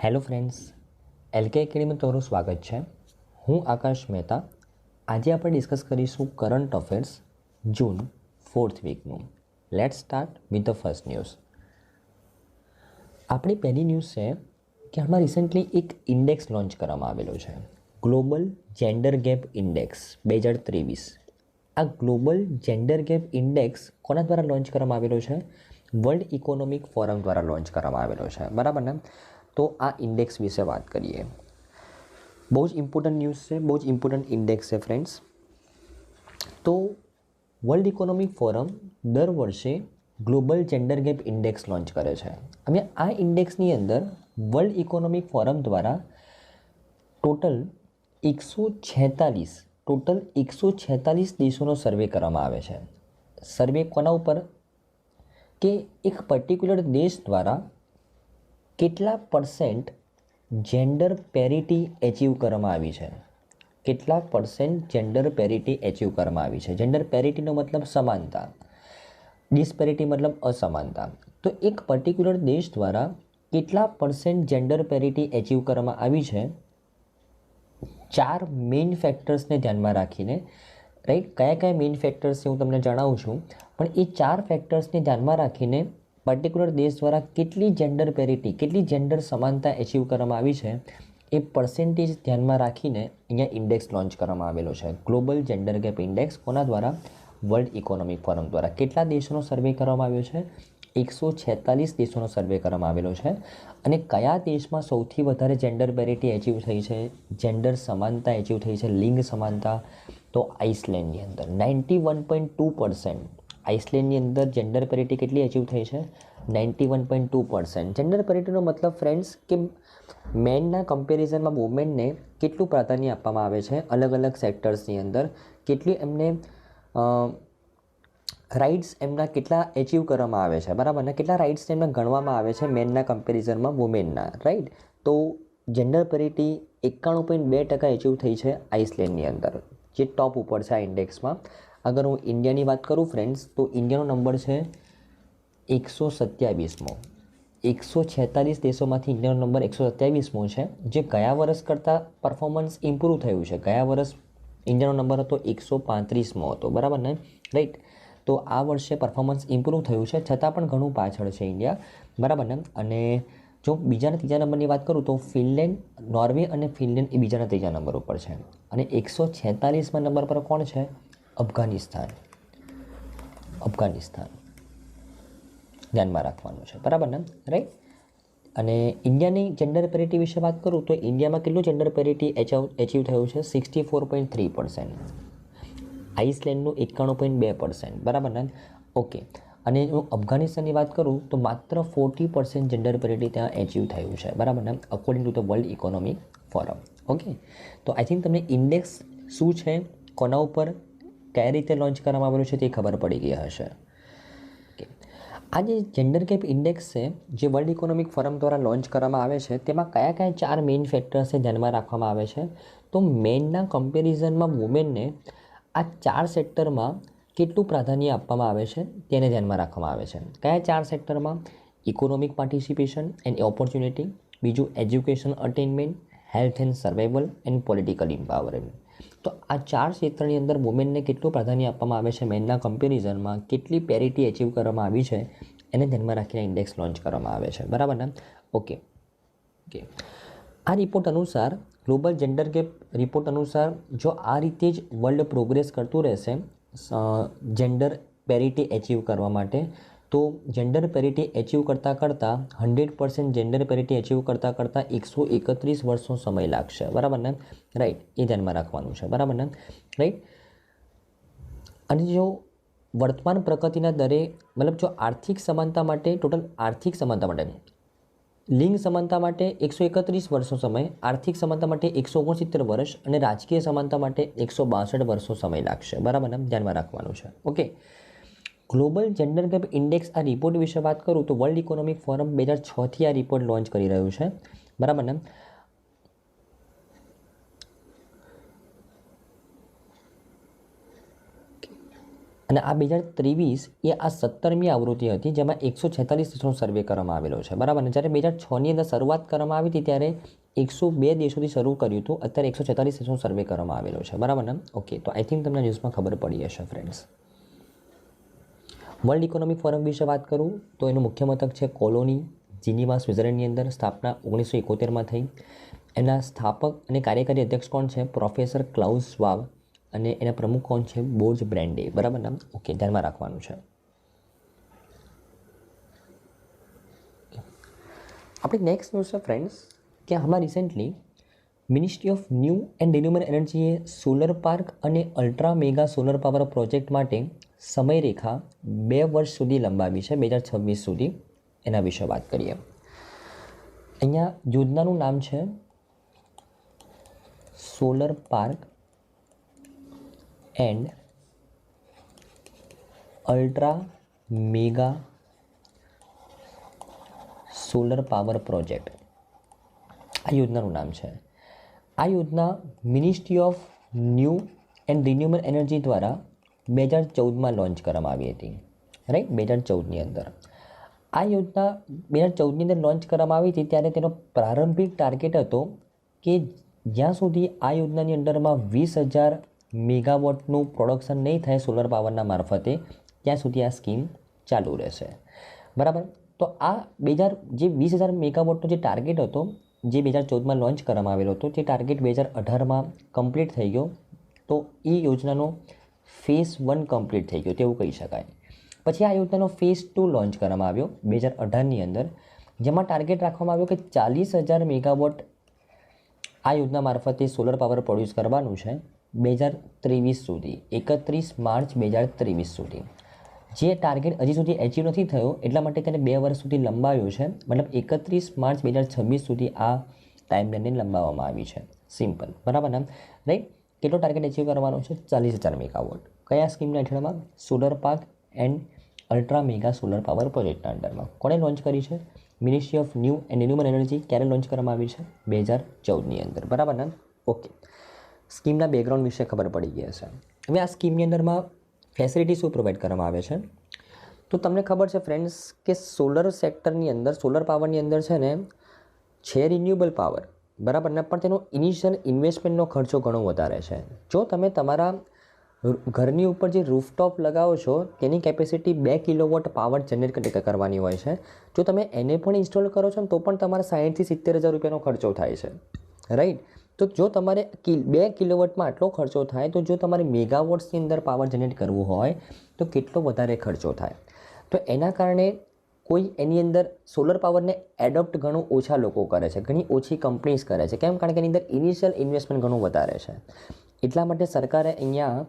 Hello friends, LK academy તમારું સ્વાગત છે. હું આકાશ મહેતા. આજે આપણે ડિસ્કસ કરીશું કરંટ અફેર્સ જૂન 4th વીકનું. Let's start with the first news. આપણી પહેલી ન્યૂઝ છે કે હમણાં રિસન્ટલી એક ઇન્ડેક્સ લોન્ચ કરવામાં આવેલો છે, ગ્લોબલ જેન્ડર ગેપ ઇન્ડેક્સ 2023. આ ગ્લોબલ જેન્ડર ગેપ ઇન્ડેક્સ કોના દ્વારા લોન્ચ કરવામાં આવેલો છે? વર્લ્ડ ઇકોનોમિક ફોરમ દ્વારા લોન્ચ કરવામાં આવેલો છે, બરાબર ને? તો આ ઇન્ડેક્સ વિશે વાત કરીએ. બહુ જ ઇમ્પોર્ટન્ટ ન્યૂઝ છે, બહુ જ ઇમ્પોર્ટન્ટ ઇન્ડેક્સ છે ફ્રેન્ડ્સ. તો વર્લ્ડ ઇકોનોમિક ફોરમ દર વર્ષે global gender gap index launch કરે છે. હવે આ ઇન્ડેક્સની અંદર વર્લ્ડ ઇકોનોમિક ફોરમ દ્વારા ટોટલ 146 દેશોનો સર્વે કરવામાં આવે છે. સર્વે કોના ઉપર? કે એક પર્ટિક્યુલર દેશ દ્વારા કેટલા પરસેન્ટ જેન્ડર પેરિટી એચીવ કરવામાં આવી છે, કેટલા પરસેન્ટ જેન્ડર પેરિટી એચીવ કરવામાં આવી છે. જેન્ડર પેરિટીનો મતલબ સમાનતા, ડિસ્પેરિટી મતલબ અસમાનતા. તો એક પર્ટિક્યુલર દેશ દ્વારા કેટલા પરસેન્ટ જેન્ડર પેરિટી એચીવ કરવામાં આવી છે, 4 મેઇન ફેક્ટર્સને ધ્યાનમાં રાખીને, રાઈટ? કયા કયા મેઇન ફેક્ટર્સ છે હું તમને જણાવું છું, પણ એ 4 ફેક્ટર્સને ધ્યાનમાં રાખીને પર્ટિક્યુલર દેશ દ્વારા કેટલી જેન્ડર પેરિટી, કેટલી જેન્ડર સમાનતા એચીવ કરવામાં આવી છે, એ પર્સેન્ટેજ ધ્યાનમાં રાખીને અહીંયા ઇન્ડેક્સ લોન્ચ કરવામાં આવેલો છે. ગ્લોબલ જેન્ડર ગેપ ઇન્ડેક્સ કોના દ્વારા? વર્લ્ડ ઇકોનોમિક ફોરમ દ્વારા. કેટલા દેશોનો સર્વે કરવામાં આવ્યો છે? 146 દેશોનો સર્વે કરવામાં આવેલો છે. અને કયા દેશમાં સૌથી વધારે જેન્ડર પેરિટી એચીવ થઈ છે, જેન્ડર સમાનતા એચીવ થઈ છે, લિંગ સમાનતા? તો આઇસલેન્ડની અંદર 91.2%. આઇસલેન્ડની અંદર જેન્ડર પેરિટી કેટલી એચીવ થઈ છે? 91.2%. જેન્ડર પેરિટીનો મતલબ ફ્રેન્ડ્સ કે મેનના કમ્પેરિઝનમાં વુમેનને કેટલું પ્રાધાન્ય આપવામાં આવે છે અલગ અલગ સેક્ટર્સની અંદર, કેટલી એમને રાઇટ્સ એમના કેટલા એચીવ કરવામાં આવે છે, બરાબર ને? કેટલા રાઇટ્સ એમને ગણવામાં આવે છે મેનના કમ્પેરિઝનમાં વુમેનના, રાઈટ? તો જેન્ડર પેરિટી 91.2% એચીવ થઈ છે આઇસલેન્ડની અંદર, જે ટોપ ઉપર છે આ ઇન્ડેક્સમાં. અગર હું ઇન્ડિયાની વાત કરું ફ્રેન્ડ્સ, તો ઇન્ડિયાનો નંબર છે 127મો. 146 દેશોમાંથી ઇન્ડિયાનો નંબર 127મો છે, જે ગયા વર્ષ કરતાં પરફોર્મન્સ ઇમ્પ્રૂવ થયું છે. ગયા વર્ષ ઇન્ડિયાનો નંબર હતો 135મો હતો, બરાબર ને? રાઈટ? તો આ વર્ષે પરફોર્મન્સ ઇમ્પ્રૂવ થયું છે, છતાં પણ ઘણું પાછળ છે ઇન્ડિયા, બરાબર ને? અને જો બીજા અને ત્રીજા નંબરની વાત કરું તો ફિનલેન્ડ, નોર્વે અને ફિનલેન્ડ એ બીજા અને ત્રીજા નંબર ઉપર છે. અને 146મા નંબર પર કોણ છે? અફઘાનિસ્તાન. ધ્યાનમાં રાખવાનું છે, બરાબર ને? રાઈટ? અને ઇન્ડિયાની જેન્ડર પેરિટી વિશે વાત કરું તો ઇન્ડિયામાં કેટલું જેન્ડર પેરિટી એચીવ થયું છે? 64.3%. આઇસલેન્ડનું 91.2%, બરાબર ને? ઓકે. અને હું અફઘાનિસ્તાનની વાત કરું તો માત્ર 40% જેન્ડર પેરિટી ત્યાં એચીવ થયું છે, બરાબર ને? According to the world economic forum. Okay. તો આઈ થિંક તમને ઇન્ડેક્સ શું છે, કોના ઉપર, કઈ રીતે લોન્ચ કરવામાં આવેલું છે તે ખબર પડી ગઈ હશે. આ જે જેન્ડર ગેપ ઇન્ડેક્સ છે, જે વર્લ્ડ ઇકોનોમિક ફોરમ દ્વારા લોન્ચ કરવામાં આવે છે, તેમાં કયા કયા 4 મેઇન ફેક્ટર્સને ધ્યાનમાં રાખવામાં આવે છે? તો મેનના કમ્પેરિઝનમાં વુમેનને આ 4 સેક્ટરમાં કેટલું પ્રાધાન્ય આપવામાં આવે છે તેને ધ્યાનમાં રાખવામાં આવે છે. કયા 4 સેક્ટરમાં? ઇકોનોમિક પાર્ટિસિપેશન એન્ડ ઓપોર્ચ્યુનિટી, બીજું education attainment, health and survival and political empowerment. તો આ 4 ક્ષેત્રની અંદર વુમેનને કેટલું પ્રાધાન્ય આપવામાં આવે છે મેનના કમ્પેરિઝનમાં, કેટલી પેરિટી એચીવ કરવામાં આવી છે, એને ધ્યાનમાં રાખીને ઇન્ડેક્સ લોન્ચ કરવામાં આવે છે, બરાબર ને? ઓકે. આ રિપોર્ટ અનુસાર, ગ્લોબલ જેન્ડર ગેપ રિપોર્ટ અનુસાર, જો આ રીતે જ વર્લ્ડ પ્રોગ્રેસ કરતું રહેશે જેન્ડર પેરિટી એચીવ કરવા માટે, તો જેન્ડર પેરિટી એચીવ કરતાં 100% જેન્ડર પેરિટી એચીવ કરતાં 131 વર્ષનો સમય લાગશે, બરાબર ને? રાઈટ? એ ધ્યાનમાં રાખવાનું છે, બરાબર ને? રાઈટ? અને જો વર્તમાન પ્રગતિના દરે, મતલબ જો આર્થિક સમાનતા માટે, ટોટલ આર્થિક સમાનતા માટે, લિંગ સમાનતા માટે 131 વર્ષનો સમય, આર્થિક સમાનતા માટે 169 વર્ષ અને રાજકીય સમાનતા માટે 162 વર્ષનો સમય લાગશે, બરાબર ને? ધ્યાનમાં રાખવાનું છે. Okay. Global gender gap index આ રિપોર્ટ વિશે વાત કરું તો વર્લ્ડ ઇકોનોમિક ફોરમ 2006થી આ રિપોર્ટ લોન્ચ કરી રહ્યું છે, બરાબર ને? અને આ 2023 એ આ 17મી આવૃત્તિ હતી, જેમાં 146 દેશોનો સર્વે કરવામાં આવેલો છે, બરાબર. અને જ્યારે 2006ની અંદર શરૂઆત કરવામાં આવી હતી ત્યારે 102 દેશોથી શરૂ કર્યું હતું, અત્યારે 146 દેશોનો સર્વે કરવામાં આવેલો છે, બરાબર ને. ઓકે, તો આઈ થિંક તમને ન્યૂઝમાં ખબર પડી હશે ફ્રેન્ડ્સ. વર્લ્ડ ઇકોનોમિક ફોરમ વિશે વાત કરું તો એનું મુખ્ય મથક છે કોલોની, જીનીવા, સ્વિટ્ઝરલેન્ડની અંદર. સ્થાપના 1971માં થઈ. એના સ્થાપક અને કાર્યકારી અધ્યક્ષ કોણ છે? પ્રોફેસર ક્લાઉસ શ્વાબ. અને એના પ્રમુખ કોણ છે? બોર્જ બ્રેન્ડે, બરાબર ને. ઓકે, ધ્યાનમાં રાખવાનું છે. આપણી નેક્સ્ટ ન્યૂઝ છે ફ્રેન્ડ્સ કે હમણાં recently ministry of new and renewable એનર્જીએ સોલર પાર્ક અને ultra mega solar power project માટે સમયરેખા 2 વર્ષ સુધી લંબાવી છે, 2026 સુધી. એના વિશે વાત કરીએ. અહીંયા યોજનાનું નામ છે solar park and ultra mega solar power project. આ યોજનાનું નામ છે. આ યોજના ministry of new and renewable energy દ્વારા 2014માં લોન્ચ કરવામાં આવી હતી, રાઈટ, 2014ની અંદર. આ યોજના 2014ની અંદર લોન્ચ કરવામાં આવી હતી ત્યારે તેનો પ્રારંભિક ટાર્ગેટ હતો કે જ્યાં સુધી આ યોજનાની અંડરમાં 20,000 મેગાવોટનું પ્રોડક્શન નહીં થાય સોલર પાવરના મારફતે, ત્યાં સુધી આ સ્કીમ ચાલુ રહેશે, બરાબર. તો આ 20,000 મેગાવોટનો જે ટાર્ગેટ હતો, જે 2014માં લોન્ચ કરવામાં આવેલો હતો, તે ટાર્ગેટ 2018માં કમ્પ્લીટ થઈ ગયો. તો એ યોજનાનો ફેઝ 1 કમ્પ્લીટ થઈ ગયો તેવું કહી શકાય. પછી આ યોજનાનો ફેઝ 2 લોન્ચ કરવામાં આવ્યો 2018ની અંદર, જેમાં ટાર્ગેટ રાખવામાં આવ્યો કે 40,000 મેગાવોટ આ યોજના મારફતે સોલર પાવર પ્રોડ્યુસ કરવાનું છે 2023 સુધી, 31 માર્ચ 2023 સુધી. જે ટાર્ગેટ હજી સુધી એચીવ નથી થયો, એટલા માટે તેને 2 વર્ષ સુધી લંબાવ્યો છે. મતલબ 31 માર્ચ 2026 સુધી આ ટાઈમલાઈનને લંબાવવામાં આવી છે. સિમ્પલ, બરાબર ને, રાઈટ. કેટલો ટાર્ગેટ એચીવ કરવાનો છે? 40,000 મેગાવોટ. કયા સ્કીમના હેઠળમાં? Solar park and ultra mega solar power પ્રોજેક્ટના અંડરમાં. કોણે લોન્ચ કરી છે? Ministry of new and renewable energy. ક્યારે લોન્ચ કરવામાં આવી છે? 2014ની અંદર, બરાબર ને. ઓકે, સ્કીમના બેકગ્રાઉન્ડ વિશે ખબર પડી ગઈ હશે. હવે આ સ્કીમની અંદરમાં ફેસિલિટી શું પ્રોવાઈડ કરવામાં આવે છે? તો તમને ખબર છે ફ્રેન્ડ્સ કે સોલર સેક્ટરની અંદર, સોલર પાવરની અંદર છે ને, છે રિન્યુએબલ પાવર, બરાબર ને, પણ તેનો ઇનિશિયલ ઇન્વેસ્ટમેન્ટનો ખર્ચો ઘણો વધારે છે. જો તમે તમારા ઘરની ઉપર જે રૂફટોપ લગાવો છો તેની કેપેસિટી 2 કિલોવોટ પાવર જનરેટ કરવાની હોય છે. જો તમે એને પણ ઇન્સ્ટોલ કરો છો ને તો પણ તમારે 60,000 થી 70,000 રૂપિયાનો ખર્ચો થાય છે, રાઈટ. તો જો તમારે 2 કિલોવોટમાં આટલો ખર્ચો થાય, તો જો તમારે મેગાવોટ્સની અંદર પાવર જનરેટ કરવું હોય તો કેટલો વધારે ખર્ચો થાય. તો એના કારણે કોઈ એની અંદર સોલર પાવરને એડોપ્ટ ઘણું ઓછા લોકો કરે છે, ઘણી ઓછી કંપનીઝ કરે છે. કેમ? કારણ કે એની અંદર ઇનિશિયલ ઇન્વેસ્ટમેન્ટ ઘણું વધારે છે. એટલા માટે સરકારે અહીંયા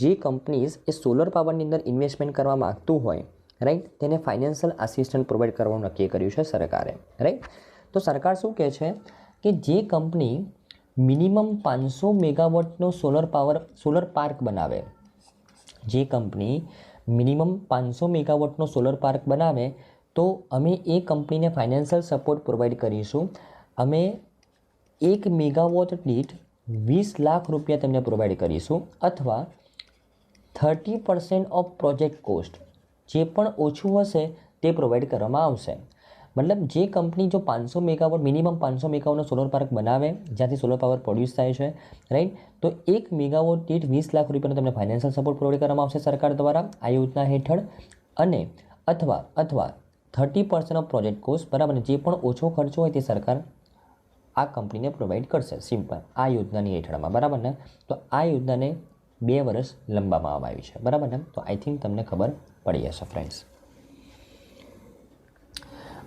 જે કંપનીઝ એ સોલર પાવરની અંદર ઇન્વેસ્ટમેન્ટ કરવા માગતું હોય, રાઈટ, તેને ફાઇનાન્શિયલ આસિસ્ટન્ટ પ્રોવાઈડ કરવાનું નક્કી કર્યું છે સરકારે, રાઈટ. તો સરકાર શું કહે છે કે જે કંપની મિનિમમ 500 મેગાવોટનો સોલર પાર્ક બનાવે, જે કંપની મિનિમમ 500 મેગાવોટનો સોલર પાર્ક બનાવે, તો અમે એ કંપનીને ફાઇનાન્શિયલ સપોર્ટ પ્રોવાઈડ કરીશું. અમે 1 મેગાવોટ દીઠ 20 લાખ રૂપિયા તેમને પ્રોવાઈડ કરીશું, અથવા 30% ઓફ પ્રોજેક્ટ કોસ્ટ, જે પણ ઓછું હશે તે પ્રોવાઈડ કરવામાં આવશે. મતલબ જે કંપની જો 500 મેગાવોટ, મિનિમમ 500 મેગાવોટનો સોલર પાર્ક બનાવે, જ્યાંથી સોલર પાવર પ્રોડ્યુસ થાય છે, રાઈટ, તો 1 મેગાવોટ દીઠ 20 લાખ રૂપિયાનો તમને ફાઇનાન્શિયલ સપોર્ટ પ્રોવાઈડ કરવામાં આવશે સરકાર દ્વારા આ યોજના હેઠળ. અને અથવા 30% ઓફ પ્રોજેક્ટ કોસ્ટ, બરાબર, જે પણ ઓછો ખર્ચો હોય તે સરકાર આ કંપનીને પ્રોવાઈડ કરશે. સિમ્પલ, આ યોજનાની હેઠળમાં, બરાબર ને. તો આ યોજનાને 2 વર્ષ લંબાવવામાં આવી છે, બરાબર ને. તો આઈ થિંક તમને ખબર પડી હશે ફ્રેન્ડ્સ.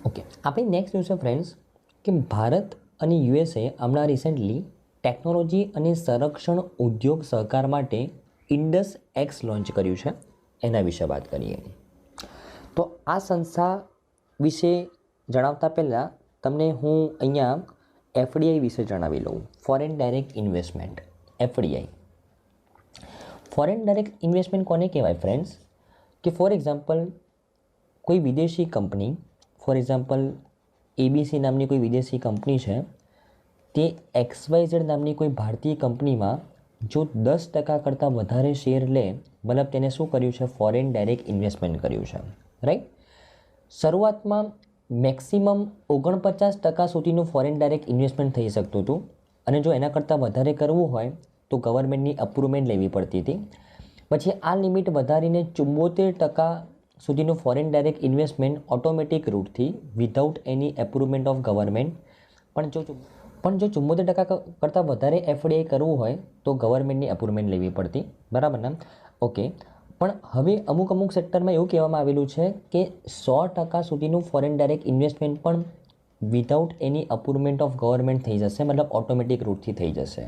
ઓકે, આપણી નેક્સ્ટ ન્યૂઝ છે ફ્રેન્ડ્સ કે ભારત અને યુએસએ હમણાં રિસેન્ટલી ટેકનોલોજી અને સંરક્ષણ ઉદ્યોગ સહકાર માટે IndusX લોન્ચ કર્યું છે. એના વિશે વાત કરીએ તો આ સંસ્થા વિશે જણાવતા પહેલાં તમને હું અહીંયા FDI વિશે જણાવી લઉં. Foreign direct investment, FDI. Foreign direct investment કોને કહેવાય ફ્રેન્ડ્સ? કે ફોર એક્ઝામ્પલ કોઈ વિદેશી કંપની, ફોર એક્ઝામ્પલ ABC નામની કોઈ વિદેશી કંપની છે, તે XYZ નામની કોઈ ભારતીય કંપનીમાં જો 10% કરતાં વધારે શેર લે મતલબ તેને શું કર્યું છે, ફોરેન ડાયરેક્ટ ઇન્વેસ્ટમેન્ટ કર્યું છે, રાઈટ. શરૂઆતમાં મેક્સિમમ 49% સુધીનું ફોરેન ડાયરેક્ટ ઇન્વેસ્ટમેન્ટ થઈ શકતું હતું અને જો એના કરતાં વધારે કરવું હોય તો ગવર્મેન્ટની અપ્રુવમેન્ટ લેવી પડતી હતી. પછી આ લિમિટ વધારીને 74% સુધીનું ફોરેન ડાયરેક્ટ ઇન્વેસ્ટમેન્ટ ઓટોમેટિક રૂટથી without any approvement of government. પણ જો 74% કરતાં વધારે એફડીઆઈ કરવું હોય તો ગવર્મેન્ટની અપ્રુવમેન્ટ લેવી પડતી, બરાબર ને. ઓકે, પણ હવે અમુક સેક્ટરમાં એવું કહેવામાં આવેલું છે કે 100% સુધીનું ફોરેન ડાયરેક્ટ ઇન્વેસ્ટમેન્ટ પણ without any approvement of government થઈ જશે, મતલબ ઓટોમેટિક રૂટથી થઈ જશે,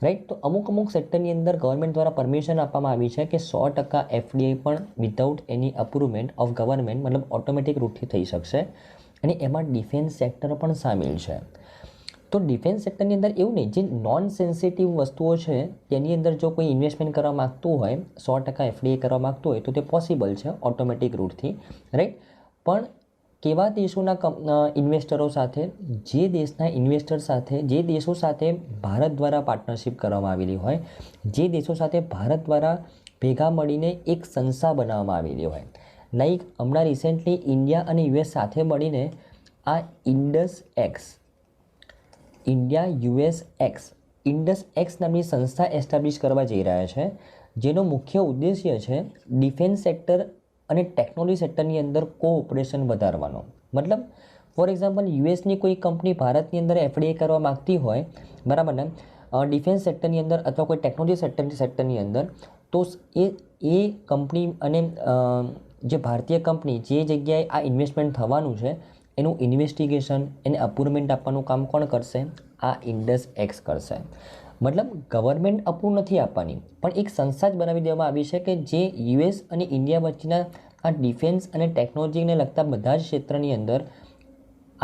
રાઈટ. તો અમુક સેક્ટરની અંદર ગવર્મેન્ટ દ્વારા પરમિશન આપવામાં આવી છે કે 100% એફડીઆઈ પણ without any approvement of government મતલબ ઓટોમેટિક રૂટથી થઈ શકશે અને એમાં ડિફેન્સ સેક્ટર પણ સામેલ છે. તો ડિફેન્સ સેક્ટરની અંદર એવું નહીં, જે નોન સેન્સિટિવ વસ્તુઓ છે તેની અંદર જો કોઈ ઇન્વેસ્ટમેન્ટ કરવા માગતું હોય, 100% એફડીઆઈ કરવા માગતું હોય તો તે પોસિબલ છે ઓટોમેટિક રૂટથી, રાઈટ. પણ કેવા દેશોના ઇન્વેસ્ટરો સાથે, જે દેશના ઇન્વેસ્ટર સાથે, જે દેશો સાથે ભારત દ્વારા પાર્ટનરશિપ કરવામાં આવેલી હોય, જે દેશો સાથે ભારત દ્વારા ભેગા મળીને એક સંસ્થા બનાવવામાં આવેલી હોય, લાઈક હમણાં રિસેન્ટલી ઇન્ડિયા અને યુએસ સાથે મળીને આ ઇન્ડસ એક્સ નામની સંસ્થા એસ્ટાબ્લિશ કરવા જઈ રહ્યા છે, જેનો મુખ્ય ઉદ્દેશ્ય છે ડિફેન્સ સેક્ટર અને ટેકનોલોજી સેક્ટરની અંદર કોઓપરેશન વધારવાનો. મતલબ ફોર એક્ઝામ્પલ યુએસની કોઈ કંપની ભારતની અંદર એફડીઆઈ કરવા માગતી હોય, બરાબર ને, ડિફેન્સ સેક્ટરની અંદર અથવા કોઈ ટેકનોલોજી સેક્ટરની અંદર, તો એ કંપની અને જે ભારતીય કંપની જે જગ્યાએ આ ઇન્વેસ્ટમેન્ટ થવાનું છે એનું ઇન્વેસ્ટિગેશન, એને અપ્રુવમેન્ટ આપવાનું કામ કોણ કરશે? આ ઇન્ડસ એક્સ કરશે. મતલબ ગવર્મેન્ટ અપ્રૂવ નથી આપવાની, પણ એક સંસ્થા જ બનાવી દેવામાં આવી છે કે જે યુએસ અને ઇન્ડિયા વચ્ચેના આ ડિફેન્સ અને ટેકનોલોજીને લગતા બધા જ ક્ષેત્રની અંદર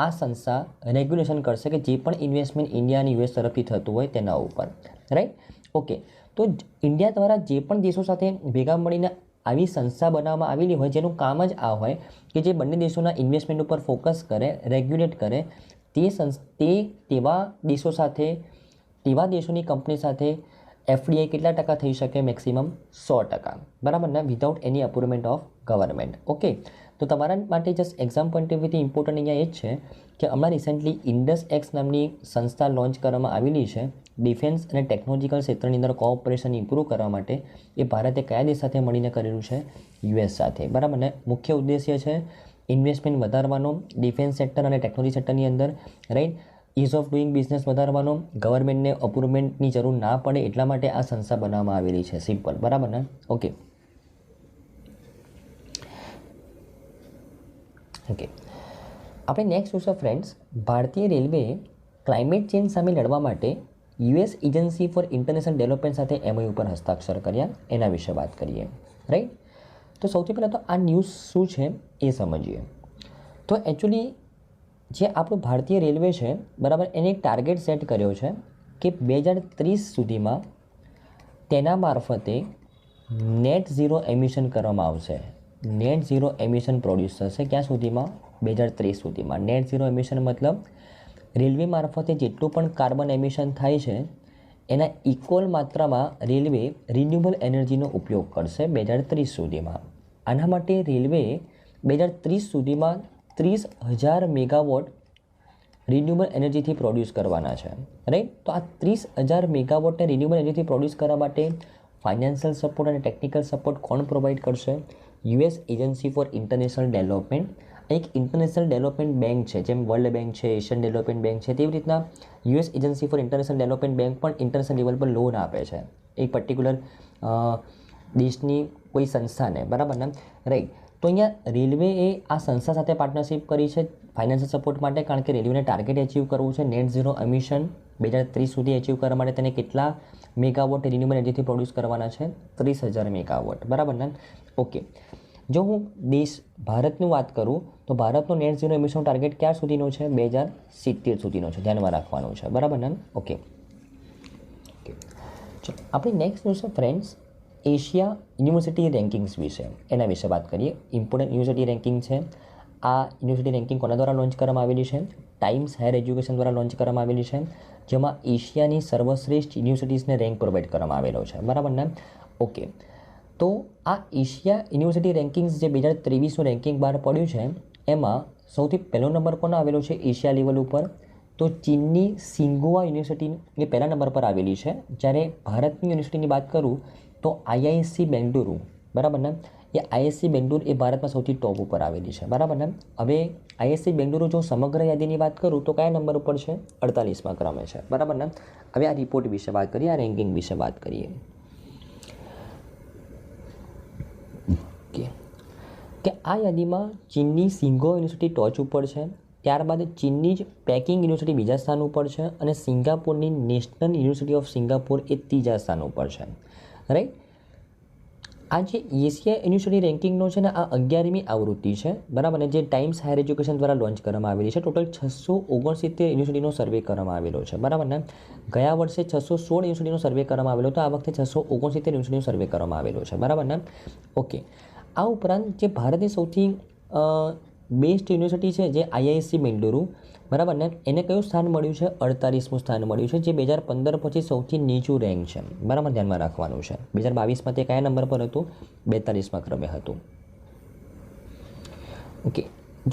આ સંસ્થા રેગ્યુલેશન કરશે કે જે પણ ઇન્વેસ્ટમેન્ટ ઇન્ડિયા અને યુએસ તરફથી થતું હોય તેના ઉપર, રાઈટ. ઓકે, તો ઇન્ડિયા દ્વારા જે પણ દેશો સાથે ભેગા મળીને આવી સંસ્થા બનાવવામાં આવેલી હોય, જેનું કામ જ આ હોય કે જે બંને દેશોના ઇન્વેસ્ટમેન્ટ ઉપર ફોકસ કરે, રેગ્યુલેટ કરે, તેવા દેશો સાથે, તેવા દેશોની કંપની સાથે એફડીઆઈ કેટલા ટકા થઈ શકે? મેક્સિમમ 100%, બરાબર ને, without any approvement of government. Okay, તો તમારા માટે જસ્ટ એક્ઝામ પોઈન્ટ ઓફ વ્યૂથી ઇમ્પોર્ટન્ટ અહીંયા એ જ છે કે હમણાં રિસેન્ટલી ઇન્ડસ એક્સ નામની સંસ્થા લોન્ચ કરવામાં આવેલી છે ડિફેન્સ અને ટેકનોલોજીકલ ક્ષેત્રની અંદર કોઓપરેશન ઇમ્પ્રૂવ કરવા માટે. એ ભારતે કયા દેશ સાથે મળીને કરેલું છે? યુએસ સાથે, બરાબર ને. મુખ્ય ઉદ્દેશ્ય છે ઇન્વેસ્ટમેન્ટ વધારવાનો ડિફેન્સ સેક્ટર અને ટેકનોલોજી સેક્ટરની અંદર, right. Ease of doing business વધારવાનો, ગવર્મેન્ટને અપ્રુવમેન્ટની જરૂર ના પડે એટલા માટે આ સંસ્થા બનાવવામાં આવેલી છે, સિમ્પલ, બરાબર ને. ઓકે, આપણે નેક્સ્ટ જોઈશું ફ્રેન્ડ્સ, ભારતીય રેલવેએ ક્લાઇમેટ ચેન્જ સામે લડવા માટે US agency four international development સાથે એમઓયુ ઉપર હસ્તાક્ષર કર્યા, એના વિશે વાત કરીએ, રાઈટ. તો સૌથી પહેલાં તો આ ન્યૂઝ શું છે એ સમજીએ. તો એકચ્યુઅલી જે આપણું ભારતીય રેલવે છે, બરાબર, એને એક ટાર્ગેટ સેટ કર્યો છે કે 2030 સુધીમાં તેના મારફતે નેટ ઝીરો એમિશન કરવામાં આવશે. નેટ ઝીરો એમિશન પ્રોડ્યુસ થશે ક્યાં સુધીમાં? 2030 સુધીમાં. નેટ ઝીરો એમિશન મતલબ રેલવે મારફતે જેટલું પણ કાર્બન એમિશન થાય છે એના ઇક્વલ માત્રામાં રેલવે રિન્યુએબલ એનર્જીનો ઉપયોગ કરશે 2030 સુધીમાં. આના માટે રેલવેએ 2030 સુધીમાં 30,000 મેગાવોટ રિન્યુએબલ એનર્જીથી પ્રોડ્યુસ કરવાના છે, રાઈટ. તો આ 30,000 મેગાવોટને રિન્યુએબલ એનર્જીથી પ્રોડ્યુસ કરવા માટે ફાઇનાન્શિયલ સપોર્ટ અને ટેકનિકલ સપોર્ટ કોણ પ્રોવાઈડ કરશે? US agency four international development. એક ઇન્ટરનેશનલ ડેવલપમેન્ટ બેંક છે, જેમ વર્લ્ડ બેંક છે, એશિયન ડેવલપમેન્ટ બેંક છે, તેવી રીતના US agency four international development bank પણ ઇન્ટરનેશનલ લેવલ પર લોન આપે છે એક પર્ટિક્યુલર દેશની કોઈ સંસ્થાને, બરાબર ને, રાઈટ. તો અહીંયા રેલવેએ આ સંસ્થા સાથે પાર્ટનરશિપ કરી છે ફાઇનાન્શિયલ સપોર્ટ માટે, કારણ કે રેલવેને ટાર્ગેટ એચીવ કરવું છે નેટ ઝીરો એમિશન 2030 સુધી એચીવ કરવા માટે તેને કેટલા મેગાવોટ રિન્યુએબલ એનર્જીથી પ્રોડ્યુસ કરવાના છે? 30,000 મેગાવોટ, બરાબર ને. ઓકે, જો હું ભારતનું વાત કરું તો ભારતનો નેટ ઝીરો એમિશન ટાર્ગેટ ક્યાં સુધીનો છે? 2070 સુધીનો છે, ધ્યાનમાં રાખવાનું છે, બરાબર ને. ઓકે, ચલો આપણે નેક્સ્ટ જોઈશું ફ્રેન્ડ્સ એશિયા યુનિવર્સિટી રેન્કિંગ્સ વિશે, એના વિશે વાત કરીએ. ઇમ્પોર્ટન્ટ યુનિવર્સિટી રેન્કિંગ છે. આ યુનિવર્સિટી રેન્કિંગ કોના દ્વારા લોન્ચ કરવામાં આવેલી છે? ટાઈમ્સ હાયર એજ્યુકેશન દ્વારા લોન્ચ કરવામાં આવેલી છે, જેમાં એશિયાની સર્વશ્રેષ્ઠ યુનિવર્સિટીઝને રેન્ક પ્રોવાઈડ કરવામાં આવેલો છે, બરાબર ને. ઓકે, તો આ એશિયા યુનિવર્સિટી રેન્કિંગ્સ જે 2023નું રેન્કિંગ બહાર પડ્યું છે એમાં સૌથી પહેલો નંબર કોનો આવેલો છે એશિયા લેવલ ઉપર? તો ચીનની સિંગુઆ યુનિવર્સિટી એ પહેલા નંબર પર આવેલી છે. જ્યારે ભારતની યુનિવર્સિટીની વાત કરું તો આઈઆઈએસસી બેંગલુરુ, બરાબર ને, એ આઈએસસી બેંગલુરુ એ ભારતમાં સૌથી ટોપ ઉપર આવેલી છે, બરાબર ને. હવે આઈએસસી બેંગલુરુ જો સમગ્ર યાદીની વાત કરું તો કયા નંબર ઉપર છે? 48મા ક્રમે છે, બરાબર ને. હવે આ રિપોર્ટ વિશે વાત કરીએ, આ રેન્કિંગ વિશે વાત કરીએ કે આ યાદીમાં ચીનની સિંગો યુનિવર્સિટી ટોચ ઉપર છે, ત્યારબાદ ચીનની જ પેકિંગ યુનિવર્સિટી બીજા સ્થાન ઉપર છે અને સિંગાપુરની નેશનલ યુનિવર્સિટી ઓફ સિંગાપુર એ ત્રીજા સ્થાન ઉપર છે, રાઈટ. આ જે એશિયા યુનિવર્સિટી રેન્કિંગનો છે ને આ 11મી આવૃત્તિ છે, બરાબર ને, જે ટાઈમ્સ હાયર એજ્યુકેશન દ્વારા લોન્ચ કરવામાં આવેલી છે. ટોટલ 669 યુનિવર્સિટીનો સર્વે કરવામાં આવેલો છે, બરાબર ને. ગયા વર્ષે 616 યુનિવર્સિટીનો સર્વે કરવામાં આવેલો હતો, આ વખતે 669 યુનિવર્સિટીનો સર્વે કરવામાં આવેલો છે, બરાબર ને. ઓકે. આ ઉપરાંત જે ભારતની સૌથી બેસ્ટ યુનિવર્સિટી છે જે આઈઆઈએસસી બેંગલુરુ, બરાબર ને, એને કયું સ્થાન મળ્યું છે? 48મું સ્થાન મળ્યું છે, જે 2015 પછી સૌથી નીચું રેન્ક છે, બરાબર, ધ્યાનમાં રાખવાનું છે. 2022માં તે કયા નંબર પર હતું? 42મા ક્રમે હતું. ઓકે.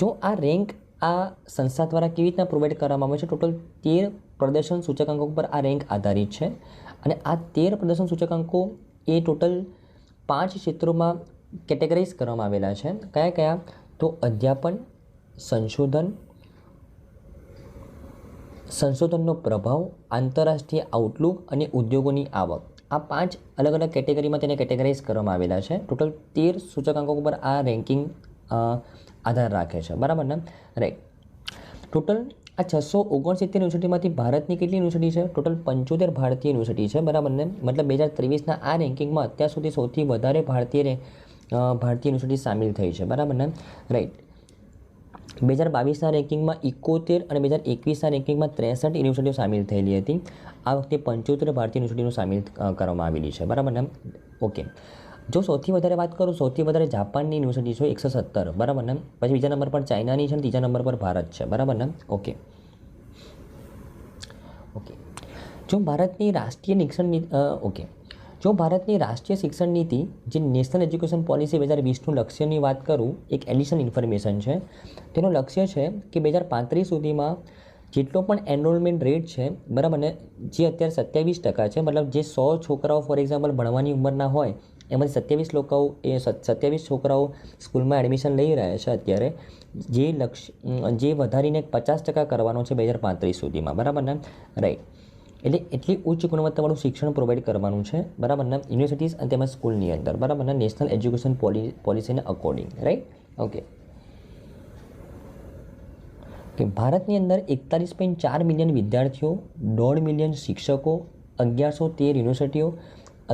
જો આ રેન્ક આ સંસ્થા દ્વારા કેવી રીતના પ્રોવાઈડ કરવામાં આવે છે? ટોટલ 13 પ્રદર્શન સૂચકાંકો પર આ રેન્ક આધારિત છે અને આ 13 પ્રદર્શન સૂચકાંકો એ ટોટલ 5 ક્ષેત્રોમાં કેટેગરાઇઝ કરવામાં આવેલા છે. કયા કયા? તો અધ્યાપન, સંશોધનનો પ્રભાવ, આંતરરાષ્ટ્રીય આઉટલુક અને ઉદ્યોગોની આવક. આ 5 અલગ અલગ કેટેગરીમાં તેને કેટેગરાઇઝ કરવામાં આવેલા છે. ટોટલ 13 સૂચકાંકો પર આ રેન્કિંગ આધાર રાખે છે, બરાબર ને, રાઈટ. ટોટલ આ 669 યુનિવર્સિટીમાંથી ભારતની કેટલી યુનિવર્સિટી છે? ટોટલ 75 ભારતીય યુનિવર્સિટી છે, બરાબર ને. મતલબ 2023ના આ રેન્કિંગમાં અત્યાર સુધી સૌથી વધારે ભારતીય યુનિવર્સિટી સામેલ થઈ છે, બરાબર ને, રાઈટ. 2022ના રેન્કિંગમાં 71 અને 2021ના રેન્કિંગમાં 63 યુનિવર્સિટીઓ સામેલ થયેલી હતી. આ વખતે 75 ભારતીય યુનિવર્સિટીઓ સામેલ કરવામાં આવેલી છે, બરાબર ને. ઓકે. જો સૌથી વધારે વાત કરું, સૌથી વધારે જાપાનની યુનિવર્સિટી છે 117, બરાબર ને. પછી બીજા નંબર પર ચાઇનાની છે અને ત્રીજા નંબર પર ભારત છે, બરાબર ને. ઓકે. જો ભારતની રાષ્ટ્રીય શિક્ષણ નીતિ જે નેશનલ એજ્યુકેશન પોલિસી 2020નું લક્ષ્યની વાત કરું, એક એડિશનલ ઇન્ફોર્મેશન છે. તેનું લક્ષ્ય છે કે 2035 સુધીમાં જેટલો પણ એનરોલમેન્ટ રેટ છે, બરાબર ને, જે અત્યારે 27% છે, મતલબ જે 100 છોકરાઓ ફોર એક્ઝામ્પલ ભણવાની ઉંમરના હોય એમાંથી 27 છોકરાઓ સ્કૂલમાં એડમિશન લઈ રહ્યા છે અત્યારે, જે વધારીને 50% કરવાનો છે 2035 સુધીમાં, બરાબર ને, રાઈટ. એટલે એટલી ઉચ્ચ ગુણવત્તાવાળું શિક્ષણ પ્રોવાઈડ કરવાનું છે, બરાબર ને, યુનિવર્સિટીઝ અને તેમજ સ્કૂલની અંદર, બરાબર ને, નેશનલ એજ્યુકેશન પોલિસીને અકોર્ડિંગ, રાઈટ. ઓકે. ભારતની અંદર 41.4 મિલિયન વિદ્યાર્થીઓ, 1.5 મિલિયન શિક્ષકો, 1113 યુનિવર્સિટીઓ,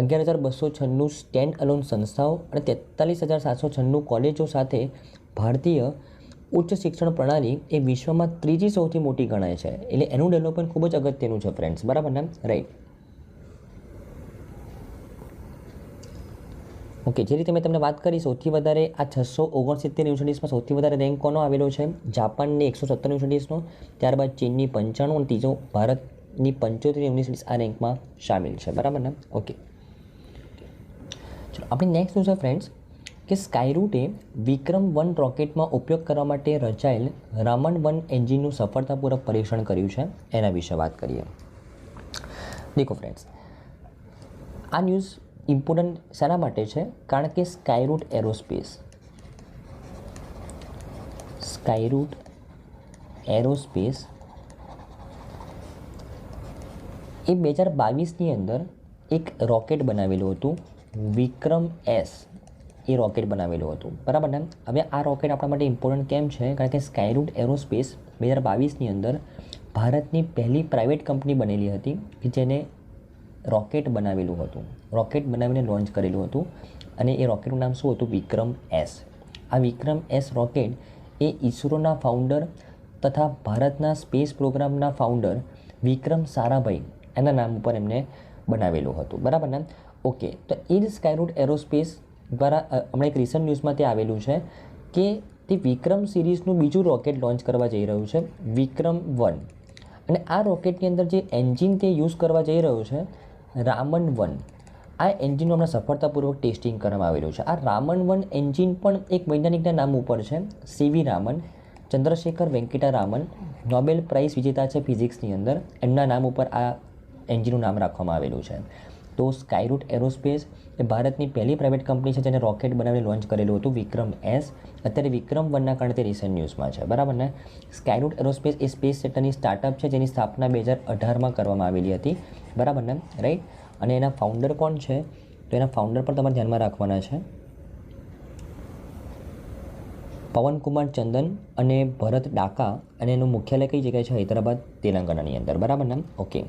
11,296 સ્ટેન્ડ અલોન સંસ્થાઓ અને 43,796 કોલેજો સાથે ભારતીય ઉચ્ચ શિક્ષણ પ્રણાલી એ વિશ્વમાં ત્રીજી સૌથી મોટી ગણાય છે. એટલે એનું ડેવલપમેન્ટ ખૂબ જ અગત્યનું છે ફ્રેન્ડ્સ, બરાબર ને, રાઈટ. ઓકે. જે રીતે મેં તમને વાત કરી, સૌથી વધારે આ 669 યુનિવર્સિટીઝમાં સૌથી વધારે રેન્ક કોનો આવેલો છે? જાપાનની 117 યુનિવર્સિટીઝનો, ત્યારબાદ ચીનની 95 અને ત્રીજો ભારતની 75 યુનિવર્સિટીઝ આ રેન્કમાં સામેલ છે, બરાબર ને. ઓકે. ચલો આપણી નેક્સ્ટ શું છે ફ્રેન્ડ્સ કે સ્કાયરૂટે વિક્રમ-1 રોકેટમાં ઉપયોગ કરવા માટે રચાયેલ રામન-1 એન્જિનનું સફળતાપૂર્વક પરીક્ષણ કર્યું છે, એના વિશે વાત કરીએ. દેખો ફ્રેન્ડ્સ, આ ન્યૂઝ ઇમ્પોર્ટન્ટ શાના માટે છે? કારણ કે સ્કાયરૂટ એરોસ્પેસ એ 2022ની અંદર એક રોકેટ બનાવેલું હતું, વિક્રમ-S એ રોકેટ બનાવેલું હતું, બરાબર ને. હવે આ રોકેટ આપણા માટે ઇમ્પોર્ટન્ટ કેમ છે? કારણ કે સ્કાયરૂટ એરોસ્પેસ 2022ની અંદર ભારતની પહેલી પ્રાઇવેટ કંપની બનેલી હતી કે જેને રોકેટ બનાવેલું હતું, રોકેટ બનાવીને લોન્ચ કરેલું હતું અને એ રોકેટનું નામ શું હતું? વિક્રમ-S. આ વિક્રમ-S રોકેટ એ ઇસરોના ફાઉન્ડર તથા ભારતના સ્પેસ પ્રોગ્રામના ફાઉન્ડર વિક્રમ સારાભાઈ એના નામ ઉપર એમને બનાવેલું હતું, બરાબર ને. ઓકે. તો એ જ સ્કાયરૂટ એરોસ્પેસ દ્વારા હમણાં એક રિસન્ટ ન્યૂઝમાં તે આવેલું છે કે તે વિક્રમ સિરીઝનું બીજું રોકેટ લોન્ચ કરવા જઈ રહ્યું છે, વિક્રમ-1. અને આ રોકેટની અંદર જે એન્જિન તે યુઝ કરવા જઈ રહ્યું છે, રામન-1. આ એન્જિનનું હમણાં સફળતાપૂર્વક ટેસ્ટિંગ કરવામાં આવેલું છે. આ રામન-1 એન્જિન પણ એક વૈજ્ઞાનિકના નામ ઉપર છે, સીવી રામન. ચંદ્રશેખર વેંકટા રામન નોબેલ પ્રાઇઝ વિજેતા છે ફિઝિક્સની અંદર, એમના નામ ઉપર આ એન્જિનનું નામ રાખવામાં આવેલું છે. તો સ્કાયરૂટ એરોસ્પેસ એ ભારતની પહેલી પ્રાઇવેટ કંપની છે જેને રોકેટ બનાવીને લોન્ચ કરેલું હતું, વિક્રમ-S. અત્યારે વિક્રમ-1ના કારણે તે રિસેન્ટ ન્યૂઝમાં છે, બરાબર ને. સ્કાયરૂટ એરોસ્પેસ એ સ્પેસ સેક્ટરની સ્ટાર્ટઅપ છે જેની સ્થાપના 2018માં કરવામાં આવેલી હતી, બરાબર ને, રાઈટ. અને એના ફાઉન્ડર કોણ છે? તો એના ફાઉન્ડર પણ તમારે ધ્યાનમાં રાખવાના છે, પવનકુમાર ચંદન અને ભરત ડાકા. અને એનું મુખ્યાલય કઈ જગ્યાએ છે? હૈદરાબાદ, તેલંગાણાની અંદર, બરાબર ને. ઓકે,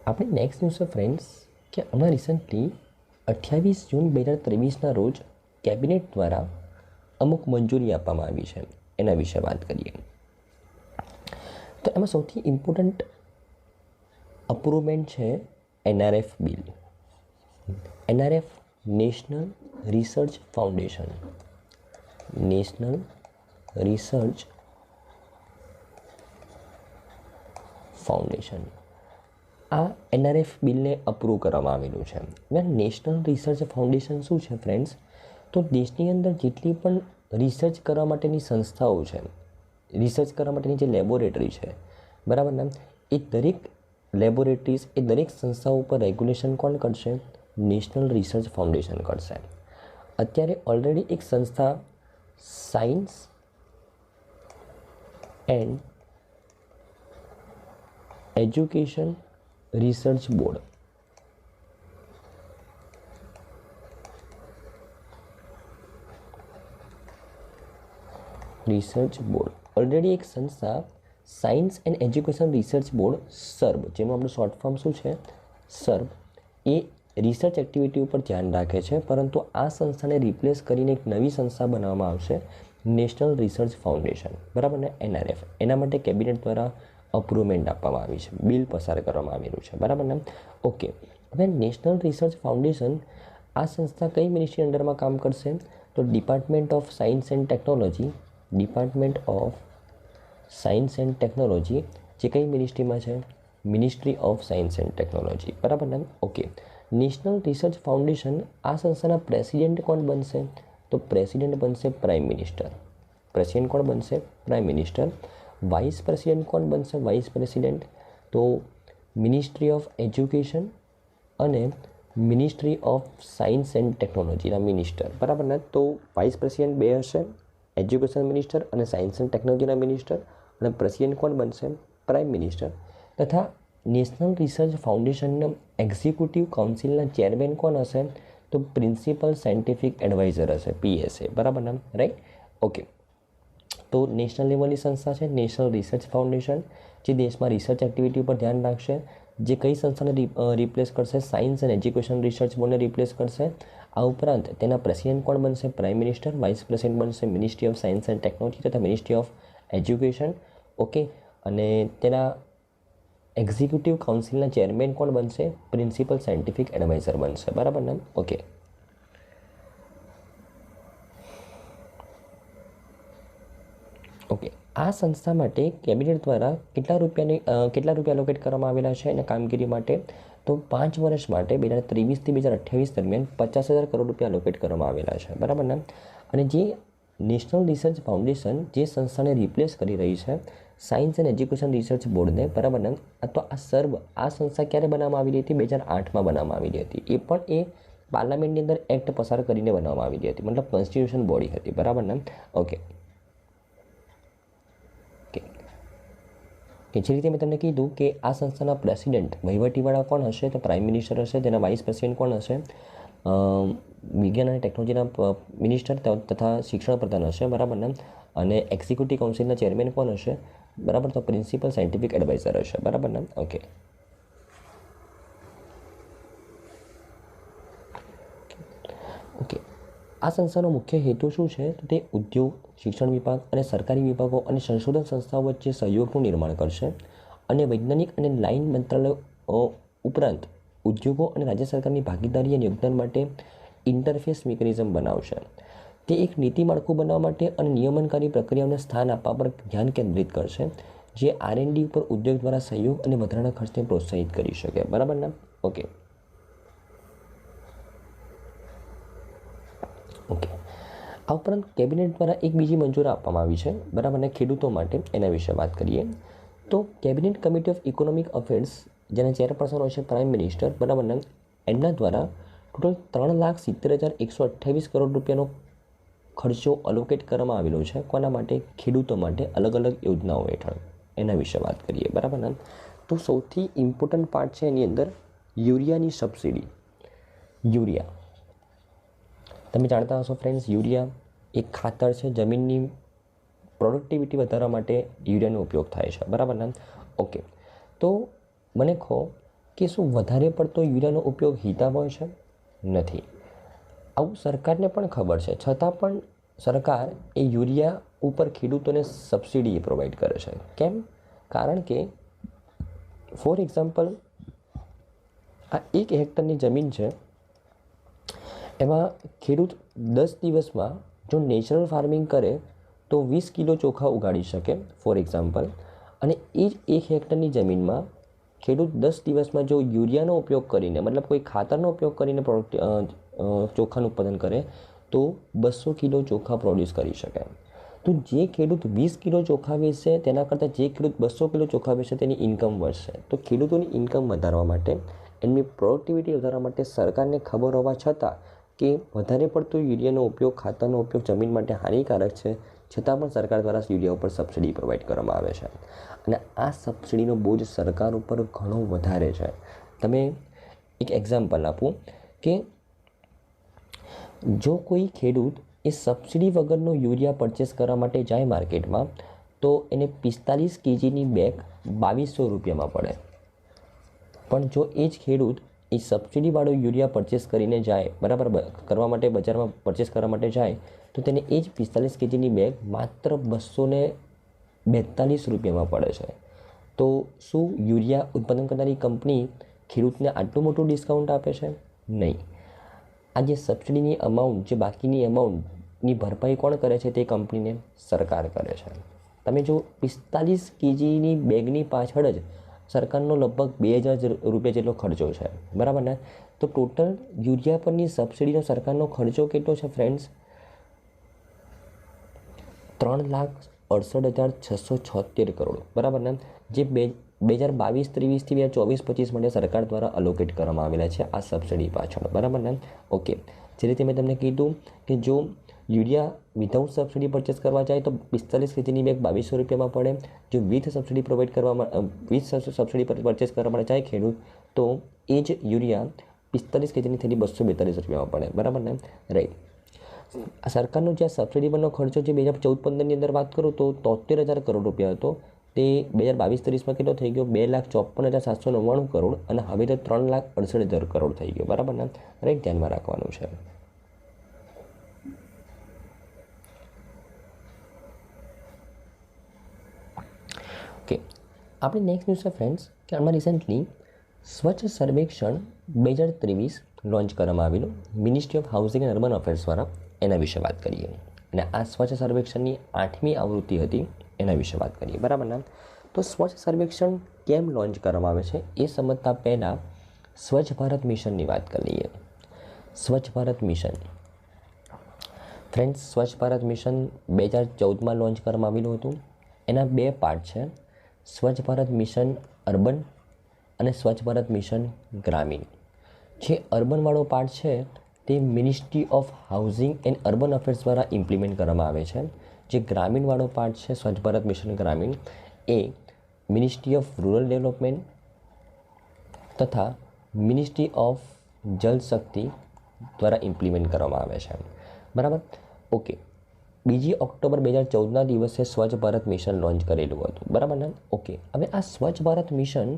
આપણે નેક્સ્ટ ન્યૂઝ છે ફ્રેન્ડ્સ કે હમણાં રિસન્ટલી 28 જૂન 2023ના રોજ કેબિનેટ દ્વારા અમુક મંજૂરી આપવામાં આવી છે, એના વિશે વાત કરીએ. તો એમાં સૌથી ઇમ્પોર્ટન્ટ અપ્રુવમેન્ટ છે NRF bill. NRF national research foundation, national research foundation, આ NRF બિલને અપ્રૂવ કરવામાં આવેલું છે. નેશનલ રિસર્ચ ફાઉન્ડેશન શું છે ફ્રેન્ડ્સ? તો દેશની અંદર જેટલી પણ રિસર્ચ કરવા માટેની સંસ્થાઓ છે, રિસર્ચ કરવા માટેની જે લેબોરેટરી છે, બરાબર ને, એ દરેક લેબોરેટરીઝ, એ દરેક સંસ્થાઓ ઉપર રેગ્યુલેશન કોણ કરશે? નેશનલ રિસર્ચ ફાઉન્ડેશન કરશે. અત્યારે ઓલરેડી એક સંસ્થા science and education research board, already એક સંસ્થા science and education research board SERB, જેનું આપણું શોર્ટ ફોર્મ શું છે? સર્બ, એ રિસર્ચ એક્ટિવિટી ઉપર ધ્યાન રાખે છે. પરંતુ આ સંસ્થાને રિપ્લેસ કરીને એક નવી સંસ્થા બનાવવામાં આવશે, નેશનલ રિસર્ચ ફાઉન્ડેશન, બરાબર ને, NRF. એના માટે કેબિનેટ દ્વારા અપ્રુવમેન્ટ આપવામાં આવી છે, બિલ પસાર કરવામાં આવેલું છે, બરાબર ને. ઓકે, હવે નેશનલ રિસર્ચ ફાઉન્ડેશન આ સંસ્થા કઈ મિનિસ્ટ્રી અંડરમાં કામ કરશે? તો department of science and technology, department of science and technology, જે કઈ મિનિસ્ટ્રીમાં છે? Ministry of science and technology, બરાબર ને. ઓકે, નેશનલ રિસર્ચ ફાઉન્ડેશન આ સંસ્થાના પ્રેસિડેન્ટ કોણ બનશે? તો પ્રેસિડેન્ટ બનશે પ્રાઇમ મિનિસ્ટર. પ્રેસિડેન્ટ કોણ બનશે? Prime minister. વાઇસ પ્રેસિડેન્ટ કોણ બનશે? વાઇસ પ્રેસિડેન્ટ તો મિનિસ્ટ્રી ઓફ એજ્યુકેશન અને મિનિસ્ટ્રી ઓફ સાયન્સ એન્ડ ટેકનોલોજીના મિનિસ્ટર, બરાબર ને. તો વાઇસ પ્રેસિડેન્ટ બે હશે, એજ્યુકેશન મિનિસ્ટર અને સાયન્સ એન્ડ ટેકનોલોજીના મિનિસ્ટર. અને પ્રેસિડેન્ટ કોણ બનશે? Prime minister. તથા નેશનલ રિસર્ચ ફાઉન્ડેશનના એક્ઝિક્યુટિવ કાઉન્સિલના ચેરમેન કોણ હશે? તો પ્રિન્સિપલ સાયન્ટિફિક એડવાઇઝર હશે, PSA, બરાબર ને, રાઈટ. ઓકે, તો નેશનલ લેવલની સંસ્થા છે નેશનલ રિસર્ચ ફાઉન્ડેશન, જે દેશમાં રિસર્ચ એક્ટિવિટી ઉપર ધ્યાન રાખશે. જે કઈ સંસ્થાને રિપ્લેસ કરશે? સાયન્સ એન્ડ એજ્યુકેશન રિસર્ચ બોર્ડને રિપ્લેસ કરશે. આ ઉપરાંત તેના પ્રેસિડેન્ટ કોણ બનશે? Prime minister. વાઇસ પ્રેસિડેન્ટ બનશે ministry of science and technology તથા મિનિસ્ટ્રી ઓફ એજ્યુકેશન. ઓકે, અને તેના એક્ઝિક્યુટિવ કાઉન્સિલના ચેરમેન કોણ બનશે? પ્રિન્સિપલ સાયન્ટિફિક એડવાઇઝર બનશે, બરાબર ને. ઓકે, ઓકે, આ સંસ્થા માટે કેબિનેટ દ્વારા કેટલા રૂપિયા એલોકેટ કરવામાં આવેલા છે એના કામગીરી માટે? તો 5 વર્ષ માટે 2023થી 2028 દરમિયાન 50,000 કરોડ રૂપિયા એલોકેટ કરવામાં આવેલા છે, બરાબર ને. અને જે નેશનલ રિસર્ચ ફાઉન્ડેશન જે સંસ્થાને રિપ્લેસ કરી રહી છે સાયન્સ એન્ડ એજ્યુકેશન રિસર્ચ બોર્ડને, બરાબર ને. તો આ સર્બ, આ સંસ્થા ક્યારે બનાવવામાં આવેલી હતી? 2008માં બનાવવામાં આવેલી હતી. એ પણ એ પાર્લામેન્ટની અંદર એક્ટ પસાર કરીને બનાવવામાં આવેલી હતી, મતલબ કોન્સ્ટિટ્યુશન બોડી હતી, બરાબર ને. ઓકે, કે જે રીતે મેં તમને કીધું કે આ સંસ્થાના પ્રેસિડેન્ટ, વહીવટીવાળા કોણ હશે? તો પ્રાઇમ મિનિસ્ટર હશે. તેના વાઇસ પ્રેસિડેન્ટ કોણ હશે? વિજ્ઞાન અને ટેકનોલોજીના મિનિસ્ટર તથા શિક્ષણ પ્રધાન હશે, બરાબર ને. અને એક્ઝિક્યુટિવ કાઉન્સિલના ચેરમેન કોણ હશે? બરાબર, તો પ્રિન્સિપલ સાયન્ટિફિક એડવાઇઝર હશે, બરાબર ને. ઓકે, ઓકે, આ સંસ્થાનો મુખ્ય હેતુ શું છે? તો તે ઉદ્યોગ, શિક્ષણ વિભાગ અને સરકારી વિભાગો અને સંશોધન સંસ્થાઓ વચ્ચે સહયોગનું નિર્માણ કરશે અને વૈજ્ઞાનિક અને લાઇન મંત્રાલયો ઉપરાંત ઉદ્યોગો અને રાજ્ય સરકારની ભાગીદારી અને યોગદાન માટે ઇન્ટરફેસ મિકેનિઝમ બનાવશે. તે એક નીતિ માળખું બનાવવા માટે અને નિયમનકારી પ્રક્રિયાઓને સ્થાન આપવા પર ધ્યાન કેન્દ્રિત કરશે, જે R&D ઉપર ઉદ્યોગ દ્વારા સહયોગ અને વધારાના ખર્ચને પ્રોત્સાહિત કરી શકે. બરાબર ને? ઓકે. આ ઉપરાંત કેબિનેટ દ્વારા એક બીજી મંજૂરી આપવામાં આવી છે, બરાબર ને, ખેડૂતો માટે. એના વિશે વાત કરીએ તો cabinet committee of economic affairs, જેના ચેરપર્સન હોય છે પ્રાઇમ મિનિસ્ટર, બરાબર ને, એમના દ્વારા ટોટલ 3,70,128 કરોડ રૂપિયાનો ખર્ચો અલોકેટ કરવામાં આવેલો છે. કોના માટે? ખેડૂતો માટે, અલગ અલગ યોજનાઓ હેઠળ. એના વિશે વાત કરીએ. બરાબર ને? તો સૌથી ઇમ્પોર્ટન્ટ પાર્ટ છે એની અંદર યુરિયાની સબસિડી. યુરિયા તમે જાણતા હશો ફ્રેન્ડ્સ, યુરિયા એક ખાતર છે. જમીનની પ્રોડક્ટિવિટી વધારવા માટે યુરિયાનો ઉપયોગ થાય છે. બરાબર ને? ઓકે. તો મને કહો કે શું વધારે પડતો યુરિયાનો ઉપયોગ હિતાવહ છે? નથી. આવું સરકારને પણ ખબર છે, છતાં પણ સરકાર એ યુરિયા ઉપર ખેડૂતોને સબસિડી પ્રોવાઈડ કરે છે. કેમ? કારણ કે ફોર એક્ઝામ્પલ, આ 1 હેક્ટરની જમીન છે, એમાં ખેડૂત 10 દિવસમાં જો નેચરલ ફાર્મિંગ કરે તો 20 કિલો ચોખા ઉગાડી શકે, ફોર એક્ઝામ્પલ. અને એ જ 1 હેક્ટરની જમીનમાં ખેડૂત 10 દિવસમાં જો યુરિયાનો ઉપયોગ કરીને, મતલબ કોઈ ખાતરનો ઉપયોગ કરીને ચોખાનું ઉત્પાદન કરે તો 200 કિલો ચોખા પ્રોડ્યુસ કરી શકે. તો જે ખેડૂત 20 કિલો ચોખા વેચશે તેના કરતાં જે ખેડૂત 200 કિલો ચોખા વેચશે તેની ઇન્કમ વધશે. તો ખેડૂતોની ઇન્કમ વધારવા માટે, એમની પ્રોડક્ટિવિટી વધારવા માટે સરકારને ખબર હોવા છતાં કે વધારે પડતો યુરિયાનો ઉપયોગ, ખાતરનો ઉપયોગ જમીન માટે હાનિકારક છે, છતાં પણ સરકાર દ્વારા યુરિયા ઉપર સબસિડી પ્રોવાઈડ કરવામાં આવે છે. અને આ સબસિડીનો બોજ સરકાર ઉપર ઘણો વધારે છે. તમે એક એક્ઝામ્પલ આપું કે જો કોઈ ખેડૂત એ સબસિડી વગરનો યુરિયા પરચેસ કરવા માટે જાય માર્કેટમાં તો એને 45 kgની બેગ 2200 રૂપિયામાં પડે. પણ જો એ જ ખેડૂત એ સબસિડીવાળો યુરિયા પરચેસ કરીને જાય, બરાબર, કરવા માટે બજારમાં પરચેસ કરવા માટે જાય તો તેને એ જ 45 kgની બેગ માત્ર 242 રૂપિયામાં પડે છે. તો શું યુરિયા ઉત્પાદન કરનારી કંપની ખેડૂતને આટલું મોટું ડિસ્કાઉન્ટ આપે છે? નહીં. આ જે સબસિડીની અમાઉન્ટ, જે બાકીની અમાઉન્ટની ભરપાઈ કોણ કરે છે? તે કંપનીને સરકાર કરે છે. તમે જો 45 kgની બેગની પાછળ જ સરકારનો લગભગ 2,000 રૂપિયા જેટલો ખર્ચો છે. બરાબર ને? તો ટોટલ યુરિયા પરની સબસિડીનો સરકારનો ખર્ચો કેટલો છે ફ્રેન્ડ્સ? 3,68,676 કરોડ. બરાબર ને? જે 2022-23 થી 2024-25 માટે સરકાર દ્વારા અલોકેટ કરવામાં આવેલા છે આ સબસિડી પાછળ. બરાબર ને? ઓકે. જે રીતે મેં તમને કીધું કે જો યુરિયા વિધાઉટ સબસિડી પરચેસ કરવા જાય તો 45 kgની બેગ 2200 રૂપિયામાં પડે. જો વિથ સબસિડી પરચેસ કરવા માટે જાય ખેડૂત તો એ જ યુરિયા 45 kgની થેલી 242 રૂપિયામાં પડે. બરાબર ને? રાઈટ. સરકારનો જે સબસિડી પરનો ખર્ચો જે 2014-15ની અંદર વાત કરું તો 73,000 કરોડ રૂપિયા હતો, તે 2022-23માં કેટલો થઈ ગયો? 2,54,799 કરોડ અને હવે તો 3,68,000 કરોડ થઈ ગયો. બરાબર ને? રાઈટ, ધ્યાનમાં રાખવાનું છે. ઓકે. આપણે નેક્સ્ટ ન્યૂઝ છે ફ્રેન્ડ્સ કે આમાં રિસેન્ટલી સ્વચ્છ સર્વેક્ષણ 2023 લોન્ચ કરવામાં આવેલું ministry of housing and urban affairs દ્વારા. એના વિશે વાત કરીએ. અને આ સ્વચ્છ સર્વેક્ષણની 8મી આવૃત્તિ હતી, એના વિશે વાત કરીએ. બરાબર ને? તો સ્વચ્છ સર્વેક્ષણ કેમ લોન્ચ કરવામાં આવે છે એ સમજતા પહેલાં સ્વચ્છ ભારત મિશનની વાત કરી લઈએ. સ્વચ્છ ભારત મિશન ફ્રેન્ડ્સ, સ્વચ્છ ભારત મિશન 2014માં લોન્ચ કરવામાં આવેલું હતું. એના 2 પાર્ટ છે, સ્વચ્છ ભારત મિશન અર્બન અને સ્વચ્છ ભારત મિશન ગ્રામીણ. જે અર્બનવાળો પાર્ટ છે તે ministry of housing and urban affairs દ્વારા ઇમ્પ્લિમેન્ટ કરવામાં આવે છે. જે ગ્રામીણવાળો પાર્ટ છે સ્વચ્છ ભારત મિશન ગ્રામીણ, એ મિનિસ્ટ્રી ઓફ રૂરલ ડેવલપમેન્ટ તથા મિનિસ્ટ્રી ઓફ જલ શક્તિ દ્વારા ઇમ્પ્લિમેન્ટ કરવામાં આવે છે. બરાબર? ઓકે. 2 ઓક્ટોબર 2014ના દિવસે સ્વચ્છ ભારત મિશન લોન્ચ કરેલું હતું. બરાબર ને? ઓકે. હવે આ સ્વચ્છ ભારત મિશન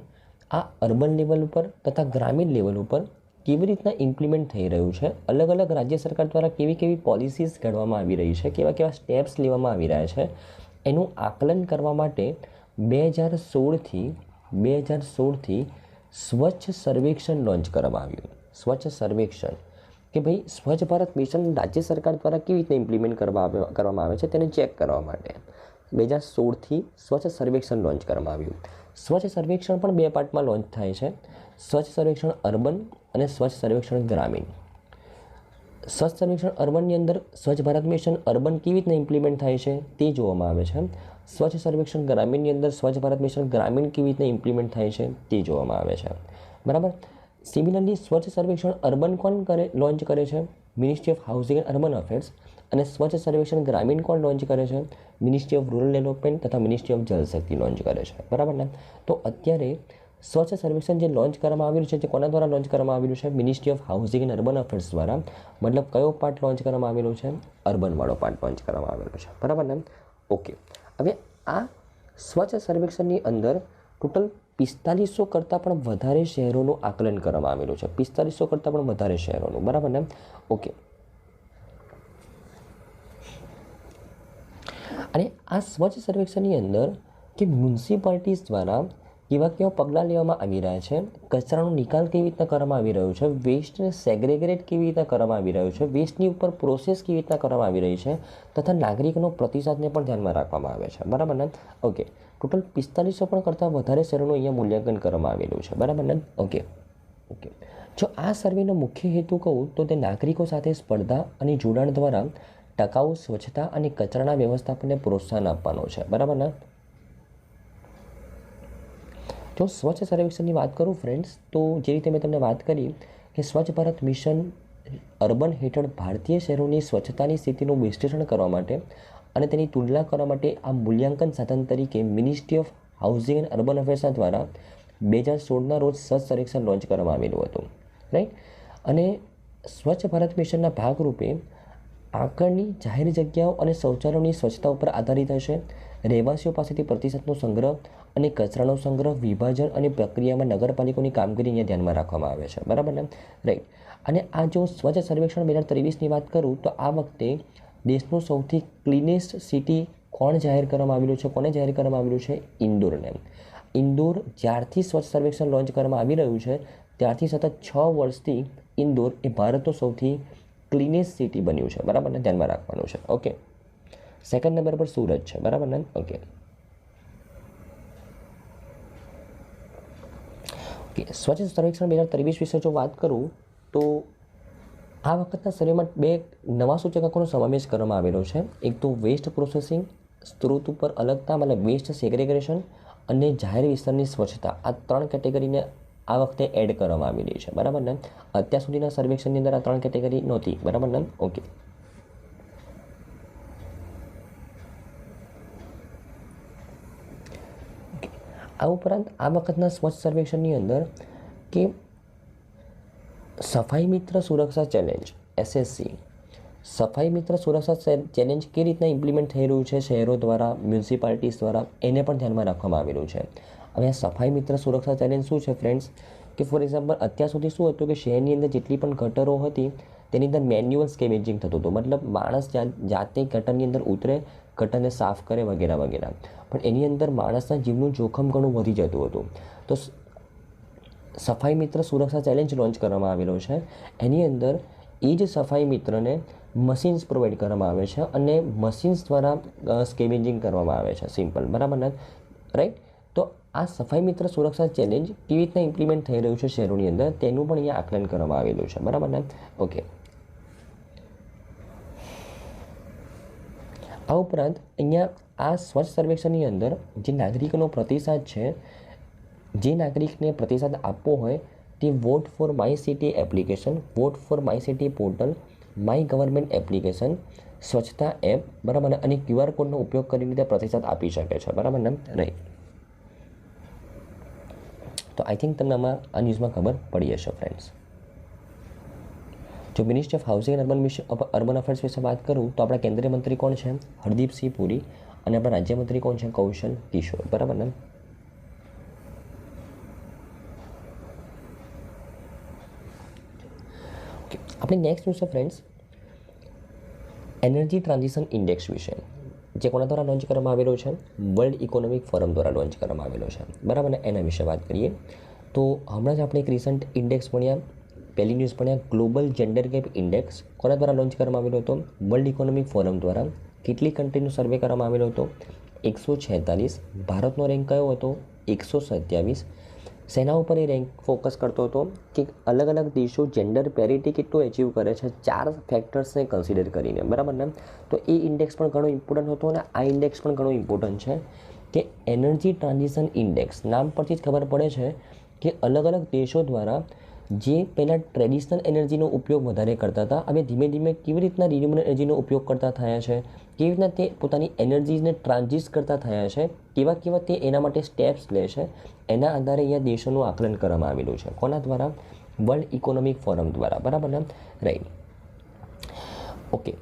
આ અર્બન લેવલ ઉપર તથા ગ્રામીણ લેવલ ઉપર કેવી રીતના ઇમ્પ્લિમેન્ટ થઈ રહ્યું છે, અલગ અલગ રાજ્ય સરકાર દ્વારા કેવી કેવી પોલિસીસ ઘડવામાં આવી રહી છે, કેવા કેવા સ્ટેપ્સ લેવામાં આવી રહ્યા છે, એનું આકલન કરવા માટે 2016થી સ્વચ્છ સર્વેક્ષણ લોન્ચ કરવામાં આવ્યું. સ્વચ્છ સર્વેક્ષણ કે ભાઈ સ્વચ્છ ભારત મિશન રાજ્ય સરકાર દ્વારા કેવી રીતે ઇમ્પ્લિમેન્ટ કરવામાં આવે છે તેને ચેક કરવા માટે. 2016થી સ્વચ્છ સર્વેક્ષણ લોન્ચ કરવામાં આવ્યું. સ્વચ્છ સર્વેક્ષણ પણ 2 પાર્ટમાં લોન્ચ થાય છે. સ્વચ્છ સર્વેક્ષણ અર્બન અને સ્વચ્છ સર્વેક્ષણ ગ્રામીણ. સ્વચ્છ સર્વેક્ષણ અર્બનની અંદર સ્વચ્છ ભારત મિશન અર્બન કેવી રીતના ઇમ્પ્લિમેન્ટ થાય છે તે જોવામાં આવે છે. સ્વચ્છ સર્વેક્ષણ ગ્રામીણની અંદર સ્વચ્છ ભારત મિશન ગ્રામીણ કેવી રીતના ઇમ્પ્લિમેન્ટ થાય છે તે જોવામાં આવે છે. બરાબર. સિમિલરલી સ્વચ્છ સર્વેક્ષણ અર્બન કોણ લોન્ચ કરે છે? Ministry of housing and urban affairs. અને સ્વચ્છ સર્વેક્ષણ ગ્રામીણ કોણ લોન્ચ કરે છે? મિનિસ્ટ્રી ઓફ રૂરલ ડેવલપમેન્ટ તથા મિનિસ્ટ્રી ઓફ જલશક્તિ લોન્ચ કરે છે. બરાબર ને? તો અત્યારે સ્વચ્છ સર્વેક્ષણ જે લોન્ચ કરવામાં આવ્યું છે તે કોના દ્વારા લોન્ચ કરવામાં આવ્યું છે? Ministry of housing and urban affairs દ્વારા. મતલબ કયો પાર્ટ લોન્ચ કરવામાં આવેલો છે? અર્બનવાળો પાર્ટ લોન્ચ કરવામાં આવેલો છે. બરાબર ને? ઓકે. હવે આ સ્વચ્છ સર્વેક્ષણની અંદર ટોટલ 4500 કરતાં પણ વધારે શહેરોનું આકલન કરવામાં આવેલું છે. 4500 કરતાં પણ વધારે શહેરોનું. બરાબર ને? ઓકે. અને આ સ્વચ્છ સર્વેક્ષણની અંદર કે મ્યુનિસિપાલિટીઝ દ્વારા કેવા પગલાં લેવામાં આવી રહ્યા છે, કચરાનો નિકાલ કેવી રીતના કરવામાં આવી રહ્યો છે, વેસ્ટને સેગ્રેગેટ કેવી રીતના કરવામાં આવી રહ્યો છે, વેસ્ટની ઉપર પ્રોસેસ કેવી રીતના કરવામાં આવી રહી છે તથા નાગરિકનો પ્રતિસાદને પણ ધ્યાનમાં રાખવામાં આવે છે. બરાબર ને? ઓકે. ટોટલ 4500 પણ કરતાં વધારે શહેરોનું અહીંયા મૂલ્યાંકન કરવામાં આવેલું છે. બરાબર ને? ઓકે. જો આ સર્વેનો મુખ્ય હેતુ કહું તો તે નાગરિકો સાથે સ્પર્ધા અને જોડાણ દ્વારા ટકાઉ સ્વચ્છતા અને કચરાના વ્યવસ્થાપનને પ્રોત્સાહન આપવાનો છે. બરાબર ને? જો સ્વચ્છ સર્વેક્ષણની વાત કરું ફ્રેન્ડ્સ, તો જે રીતે મેં તમને વાત કરી કે સ્વચ્છ ભારત મિશન અર્બન હેઠળ ભારતીય શહેરોની સ્વચ્છતાની સ્થિતિનું વિશ્લેષણ કરવા માટે અને તેની તુલના કરવા માટે આ મૂલ્યાંકન સાધન તરીકે ministry of housing and urban અફેર્સના દ્વારા 2016ના રોજ સ્વચ્છ સર્વેક્ષણ લોન્ચ કરવામાં આવેલું હતું. રાઈટ. અને સ્વચ્છ ભારત મિશનના ભાગરૂપે આંકડની જાહેર જગ્યાઓ અને શૌચાલયોની સ્વચ્છતા ઉપર આધારિત હશે. રહેવાસીઓ પાસેથી પ્રતિસાદનો સંગ્રહ અને કચરાનો સંગ્રહ, વિભાજન અને પ્રક્રિયામાં નગરપાલિકાની કામગીરી અહીંયા ધ્યાનમાં રાખવામાં આવે છે. બરાબર ને? રાઈટ. અને આ જો સ્વચ્છ સર્વેક્ષણ 2023ની વાત કરું તો આ વખતે દેશનું સૌથી ક્લીનેસ્ટ સિટી કોણ જાહેર કરવામાં આવેલું છે? કોને જાહેર કરવામાં આવેલું છે? ઇન્દોરને. ઇન્દોર જ્યારથી સ્વચ્છ સર્વેક્ષણ લોન્ચ કરવામાં આવી રહ્યું છે ત્યારથી સતત 6 વર્ષથી ઇન્દોર એ ભારતનું સૌથી ક્લીનેસ્ટ સિટી બન્યું છે. બરાબર ને? ધ્યાનમાં રાખવાનું છે. ઓકે. સેકન્ડ નંબર પર સુરત છે. બરાબર ને? ઓકે. સ્વચ્છ સર્વેક્ષણ 2023 વિશે જો વાત કરું તો આ વખતના સર્વેમાં 2 નવા સૂચકાંકોનો સમાવેશ કરવામાં આવેલો છે. એક તો વેસ્ટ પ્રોસેસિંગ, સ્ત્રોત ઉપર અલગતા, મતલબ વેસ્ટ સેગ્રેગેશન અને જાહેર વિસ્તારની સ્વચ્છતા. આ 3 કેટેગરીને આ વખતે એડ કરવામાં આવેલી છે. બરાબર ને? અત્યાર સુધીના સર્વેક્ષણની અંદર આ 3 કેટેગરી નહોતી. બરાબર ને? ઓકે. આ ઉપરાંત આ વખતના સ્વચ્છ સર્વેક્ષણની અંદર કે સફાઈ મિત્ર સુરક્ષા ચેલેન્જ SSC, સફાઈ મિત્ર સુરક્ષા ચેલેન્જ કેવી રીતના ઇમ્પ્લિમેન્ટ થઈ રહ્યું છે શહેરો દ્વારા, મ્યુનિસિપાલિટીઝ દ્વારા, એને પણ ધ્યાનમાં રાખવામાં આવેલું છે. હવે આ સફાઈ મિત્ર સુરક્ષા ચેલેન્જ શું છે ફ્રેન્ડ્સ? કે ફોર એક્ઝામ્પલ અત્યાર સુધી શું હતું કે શહેરની અંદર જેટલી પણ ગટરો હતી તેની અંદર મેન્યુઅલ સ્કેવેજિંગ થતું હતું. મતલબ માણસ જાતે ગટરની અંદર ઉતરે, ગટરને સાફ કરે વગેરે વગેરે. પણ એની અંદર માણસના જીવનું જોખમ ઘણું વધી જતું હતું. તો સફાઈ મિત્ર સુરક્ષા ચેલેન્જ લોન્ચ કરવામાં આવેલો છે. એની અંદર એ જ સફાઈ મિત્રને મશીન્સ પ્રોવાઈડ કરવામાં આવે છે અને મશીન્સ દ્વારા સ્કેવેજિંગ કરવામાં આવે છે. સિમ્પલ. બરાબર ને? રાઈટ. તો આ સફાઈ મિત્ર સુરક્ષા ચેલેન્જ કેવી રીતના ઇમ્પ્લિમેન્ટ થઈ રહ્યું છે શહેરોની અંદર તેનું પણ અહીંયા આકલન કરવામાં આવેલું છે. બરાબર ને? ઓકે. આ ઉપરાંત અહીંયા આ સ્વચ્છ સર્વેક્ષણની અંદર જે નાગરિકોનો પ્રતિસાદ છે, જે નાગરિકને પ્રતિસાદ આપવો હોય તે vote for my city application, vote for my city portal, my government application, સ્વચ્છતા એપ, બરાબર, અને QR કોડનો ઉપયોગ કરીને તે પ્રતિસાદ આપી શકે છે. બરાબર ને? રાઈટ. તો આઈ થિંક તમને આમાં આ ન્યૂઝમાં ખબર પડી હશે ફ્રેન્ડ્સ. જો ministry of housing and urban affairs વિશે વાત કરું તો આપણા કેન્દ્રીય મંત્રી કોણ છે? હરદીપસિંહ પુરી. અને આપણા રાજ્યમંત્રી કોણ છે? કૌશલ કિશોર. બરાબર ને? આપણે નેક્સ્ટ ન્યૂઝ છે ફ્રેન્ડ્સ એનર્જી ટ્રાન્ઝિશન ઇન્ડેક્સ વિશે, જે કોના દ્વારા લોન્ચ કરવામાં આવેલો છે? વર્લ્ડ ઇકોનોમિક ફોરમ દ્વારા લોન્ચ કરવામાં આવેલો છે. બરાબર ને? એના વિશે વાત કરીએ તો હમણાં જ આપણે એક રિસન્ટ ઇન્ડેક્સ ભણ્યા, પહેલી ન્યૂઝ ભણ્યા, ગ્લોબલ જેન્ડર ગેપ ઇન્ડેક્સ કોના દ્વારા લોન્ચ કરવામાં આવેલો હતો? વર્લ્ડ ઇકોનોમિક ફોરમ દ્વારા. કેટલી કન્ટ્રીનો સર્વે કરવામાં આવેલો હતો? 146, ભારતનો રેન્ક કયો હતો 127. શેના ઉપર એ રેન્ક ફોકસ કરતો હતો કે અલગ અલગ દેશો જેન્ડર પેરિટી કેટલું એચીવ કરે છે 4 ફેક્ટર્સને કન્સિડર કરીને, બરાબર ને. તો એ ઇન્ડેક્સ પણ ઘણો ઇમ્પોર્ટન્ટ હતો અને આ ઇન્ડેક્સ પણ ઘણો ઇમ્પોર્ટન્ટ છે કે એનર્જી ટ્રાન્ઝિશન ઇન્ડેક્સ નામ પરથી જ ખબર પડે છે કે અલગ અલગ દેશો દ્વારા જે પહેલાં ટ્રેડિશનલ એનર્જીનો ઉપયોગ વધારે કરતા હતા, હવે ધીમે ધીમે કેવી રીતના રિન્યુએબલ એનર્જીનો ઉપયોગ કરતા થયા છે, કેવી રીતના તે પોતાની એનર્જીને ટ્રાન્ઝિટ કરતા થયા છે, કેવા કેવા તે એના માટે સ્ટેપ્સ લે છે, એના આધારે અહીંયા દેશોનું આકલન કરવામાં આવેલું છે. કોના દ્વારા? વર્લ્ડ ઇકોનોમિક ફોરમ દ્વારા, બરાબર ને. રાઈટ. ઓકે.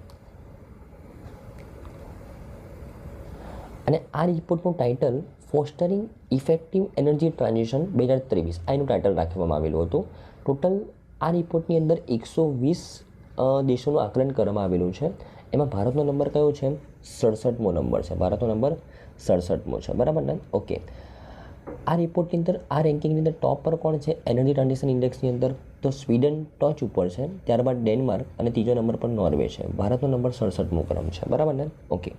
અને આ રિપોર્ટનું ટાઇટલ ફોસ્ટરિંગ ઇફેક્ટિવ એનર્જી ટ્રાન્ઝિશન 2023 આ એનું ટાઇટલ રાખવામાં આવેલું હતું. ટોટલ આ રિપોર્ટની અંદર 120 દેશોનું આકલન કરવામાં આવેલું છે. એમાં ભારતનો નંબર કયો છે? 67મો નંબર છે. ભારતનો નંબર 67મો છે, બરાબર ને. ઓકે. આ રિપોર્ટની અંદર આ રેન્કિંગની અંદર ટોપ પર કોણ છે એનર્જી ટ્રાન્ઝિશન ઇન્ડેક્સની અંદર? તો સ્વીડન ટોચ ઉપર છે, ત્યારબાદ ડેનમાર્ક અને ત્રીજો નંબર પર નોર્વે છે. ભારતનો નંબર 67મો ક્રમ છે, બરાબર ને. ઓકે.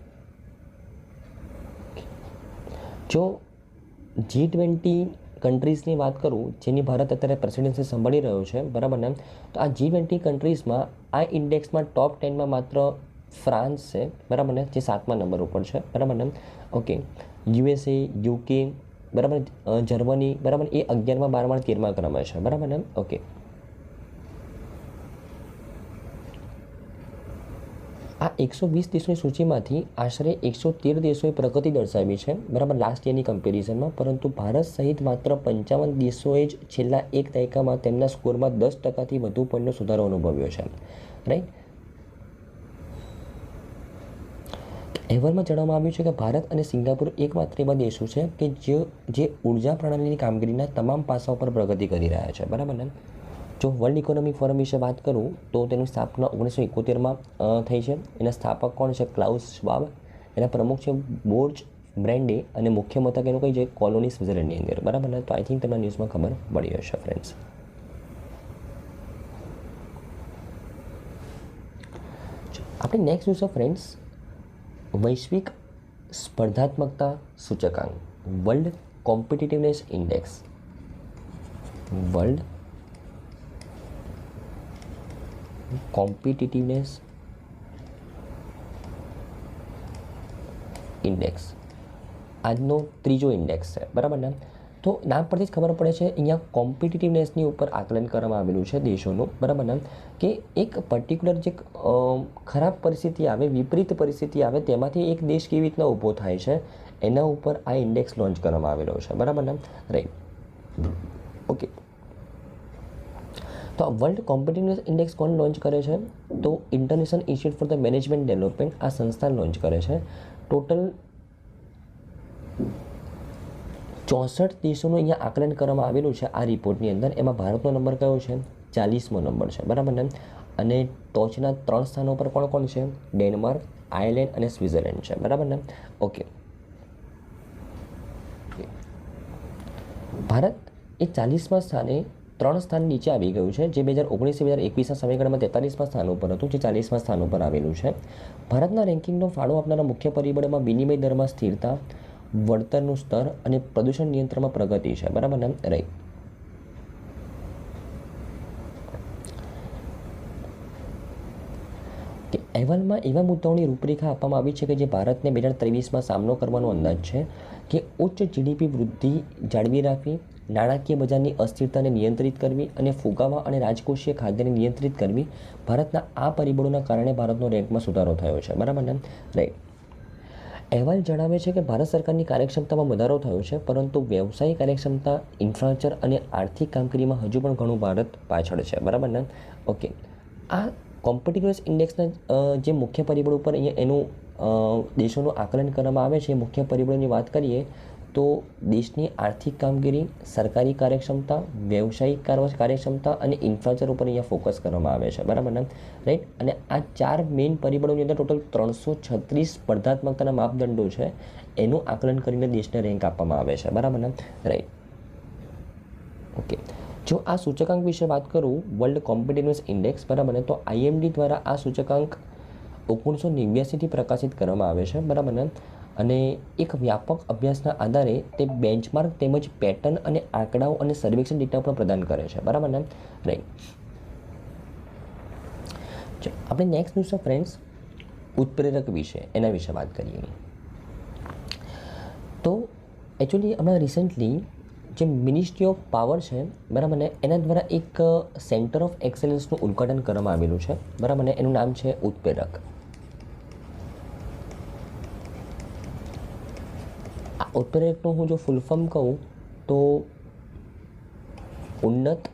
જો G20 કન્ટ્રીઝની વાત કરું જેની ભારત અત્યારે પ્રેસિડેન્સી સંભાળી રહ્યો છે, બરાબર ને. તો આ G20 કન્ટ્રીઝમાં આ ઇન્ડેક્સમાં ટોપ 10માં માત્ર ફ્રાન્સ છે, બરાબર ને, જે 7મા નંબર ઉપર છે, બરાબર ને. ઓકે. USA, UK, બરાબર, જર્મની, બરાબર, એ 11મા, 12મા, 13મા ક્રમે છે, બરાબર ને. ઓકે. આ 120 દેશોની સૂચિમાંથી આશરે 113 દેશોએ પ્રગતિ દર્શાવી છે, બરાબર, લાસ્ટ યરની કમ્પેરિઝનમાં. પરંતુ ભારત સહિત માત્ર 55 દેશોએ જ છેલ્લા એક દાયકામાં તેમના સ્કોરમાં 10%થી વધુ પોઈન્ટનો સુધારો અનુભવ્યો છે. રાઈટ. અહેવાલમાં જણાવવામાં આવ્યું છે કે ભારત અને સિંગાપુર એકમાત્ર એવા દેશો છે કે જે ઉર્જા પ્રણાલીની કામગીરીના તમામ પાસાઓ પર પ્રગતિ કરી રહ્યા છે, બરાબર ને. જો વર્લ્ડ ઇકોનોમિક ફોરમ વિશે વાત કરું તો તેની સ્થાપના 1971માં થઈ છે. એના સ્થાપક કોણ છે? ક્લાઉસ શ્વાબ. એના પ્રમુખ છે બોર્જ બ્રેન્ડે અને મુખ્ય મથક એનું કઈ છે? કોલોની, સ્વિટ્ઝરલેન્ડની અંદર, બરાબર ને. તો આઈ થિંક તમને ન્યૂઝમાં ખબર પડી હશે ફ્રેન્ડ્સ. આપણે નેક્સ્ટ જોઈશું ફ્રેન્ડ્સ વૈશ્વિક સ્પર્ધાત્મકતા સૂચકાંક, વર્લ્ડ કોમ્પિટિટિવનેસ ઇન્ડેક્સ. વર્લ્ડ કોમ્પિટિટિવનેસ ઇન્ડેક્સ આજનો ત્રીજો ઇન્ડેક્સ છે, બરાબર ને. તો નામ પરથી જ ખબર પડે છે અહીંયા કોમ્પિટિટિવનેસની ઉપર આકલન કરવામાં આવેલું છે દેશોનું, બરાબર ને, કે એક પર્ટિક્યુલર જે ખરાબ પરિસ્થિતિ આવે, વિપરીત પરિસ્થિતિ આવે, તેમાંથી એક દેશ કેવી રીતના ઊભો થાય છે એના ઉપર આ ઇન્ડેક્સ લોન્ચ કરવામાં આવેલો છે, બરાબર ને. રાઈટ. ઓકે. તો આ વર્લ્ડ કોમ્પિટિટિવનેસ ઇન્ડેક્સ કોણ લોન્ચ કરે છે? તો international institute for the management development આ સંસ્થા લોન્ચ કરે છે. ટોટલ 64 દેશોનું અહીંયા આકલન કરવામાં આવેલું છે આ રિપોર્ટની અંદર. એમાં ભારતનો નંબર કયો છે? 40મો નંબર છે, બરાબર ને. અને ટોચના 3 સ્થાનો પર કોણ કોણ છે? ડેનમાર્ક, આયર્લેન્ડ અને સ્વિટ્ઝરલેન્ડ છે, બરાબર ને. ઓકે. ભારત એ 40મા સ્થાને 3 સ્થાન નીચે આવી ગયું છે, જે 2019-2021ના સમયગાળામાં 43મા સ્થાન ઉપર હતું, જે 40મા સ્થાન ઉપર આવેલું છે. ભારતના રેન્કિંગનો ફાળો આપનારા મુખ્ય પરિબળોમાં વિનિમય દરમાં સ્થિરતા, વળતરનું સ્તર અને પ્રદૂષણ નિયંત્રણમાં પ્રગતિ છે, બરાબર ને. રાઈટ. અહેવાલમાં એવા મુદ્દાઓની રૂપરેખા આપવામાં આવી છે કે જે ભારતને 2023માં સામનો કરવાનો અંદાજ છે કે ઉચ્ચ GDP વૃદ્ધિ જાળવી રાખવી, નાણાકીય બજારની અસ્થિરતાને નિયંત્રિત કરવી અને ફુગાવા અને રાજકોષીય ખાદ્યને નિયંત્રિત કરવી. ભારતના આ પરિબળોના કારણે ભારતનો રેન્કમાં સુધારો થયો છે, બરાબર ને. રાઈટ. અહેવાલ જણાવે છે કે ભારત સરકારની કાર્યક્ષમતામાં વધારો થયો છે, પરંતુ વ્યવસાયિક કાર્યક્ષમતા, ઇન્ફ્રાસ્ટ્રક્ચર અને આર્થિક કામગીરીમાં હજુ પણ ઘણું ભારત પાછળ છે, બરાબર ને. ઓકે. આ કોમ્પિટિટિવનેસ ઇન્ડેક્સના જે મુખ્ય પરિબળો ઉપર અહીંયા એનું દેશોનું આકલન કરવામાં આવે છે, મુખ્ય પરિબળોની વાત કરીએ તો દેશની આર્થિક કામગીરી, સરકારી કાર્યક્ષમતા, વ્યવસાયિક કાર્યક્ષમતા અને ઇન્ફ્રાસ્ટ્રક્ચર ઉપર અહીંયા ફોકસ કરવામાં આવે છે, બરાબર ને. રાઈટ. અને આ 4 મેઇન પરિબળોની અંદર ટોટલ 336 સ્પર્ધાત્મકતાના માપદંડો છે, એનું આકલન કરીને દેશને રેન્ક આપવામાં આવે છે, બરાબર ને. રાઈટ. ઓકે. જો આ સૂચકાંક વિશે વાત કરું, વર્લ્ડ કોમ્પિટિટિવનેસ ઇન્ડેક્સ, બરાબર ને, તો IMD દ્વારા આ સૂચકાંક 1989થી પ્રકાશિત કરવામાં આવે છે, બરાબર ને. અને એક વ્યાપક અભ્યાસના આધારે તે બેન્ચમાર્ક તેમજ પેટર્ન અને આંકડાઓ અને સર્વેક્ષણ ડેટા પણ પ્રદાન કરે છે, બરાબર ને? રાઈટ. આપણે નેક્સ્ટ ન્યૂઝ છે ફ્રેન્ડ્સ ઉત્પ્રેરક વિશે, એના વિશે વાત કરીએ. તો એકચ્યુઅલી હમણાં રિસેન્ટલી જે મિનિસ્ટ્રી ઓફ પાવર છે, બરાબર ને, એના દ્વારા એક સેન્ટર ઓફ એક્સેલન્સનું ઉદ્ઘાટન કરવામાં આવેલું છે, બરાબર ને. એનું નામ છે ઉત્પ્રેરક. આ ઉત્પ્રેરકનું હું જો ફૂલ ફોર્મ કહું તો ઉન્નત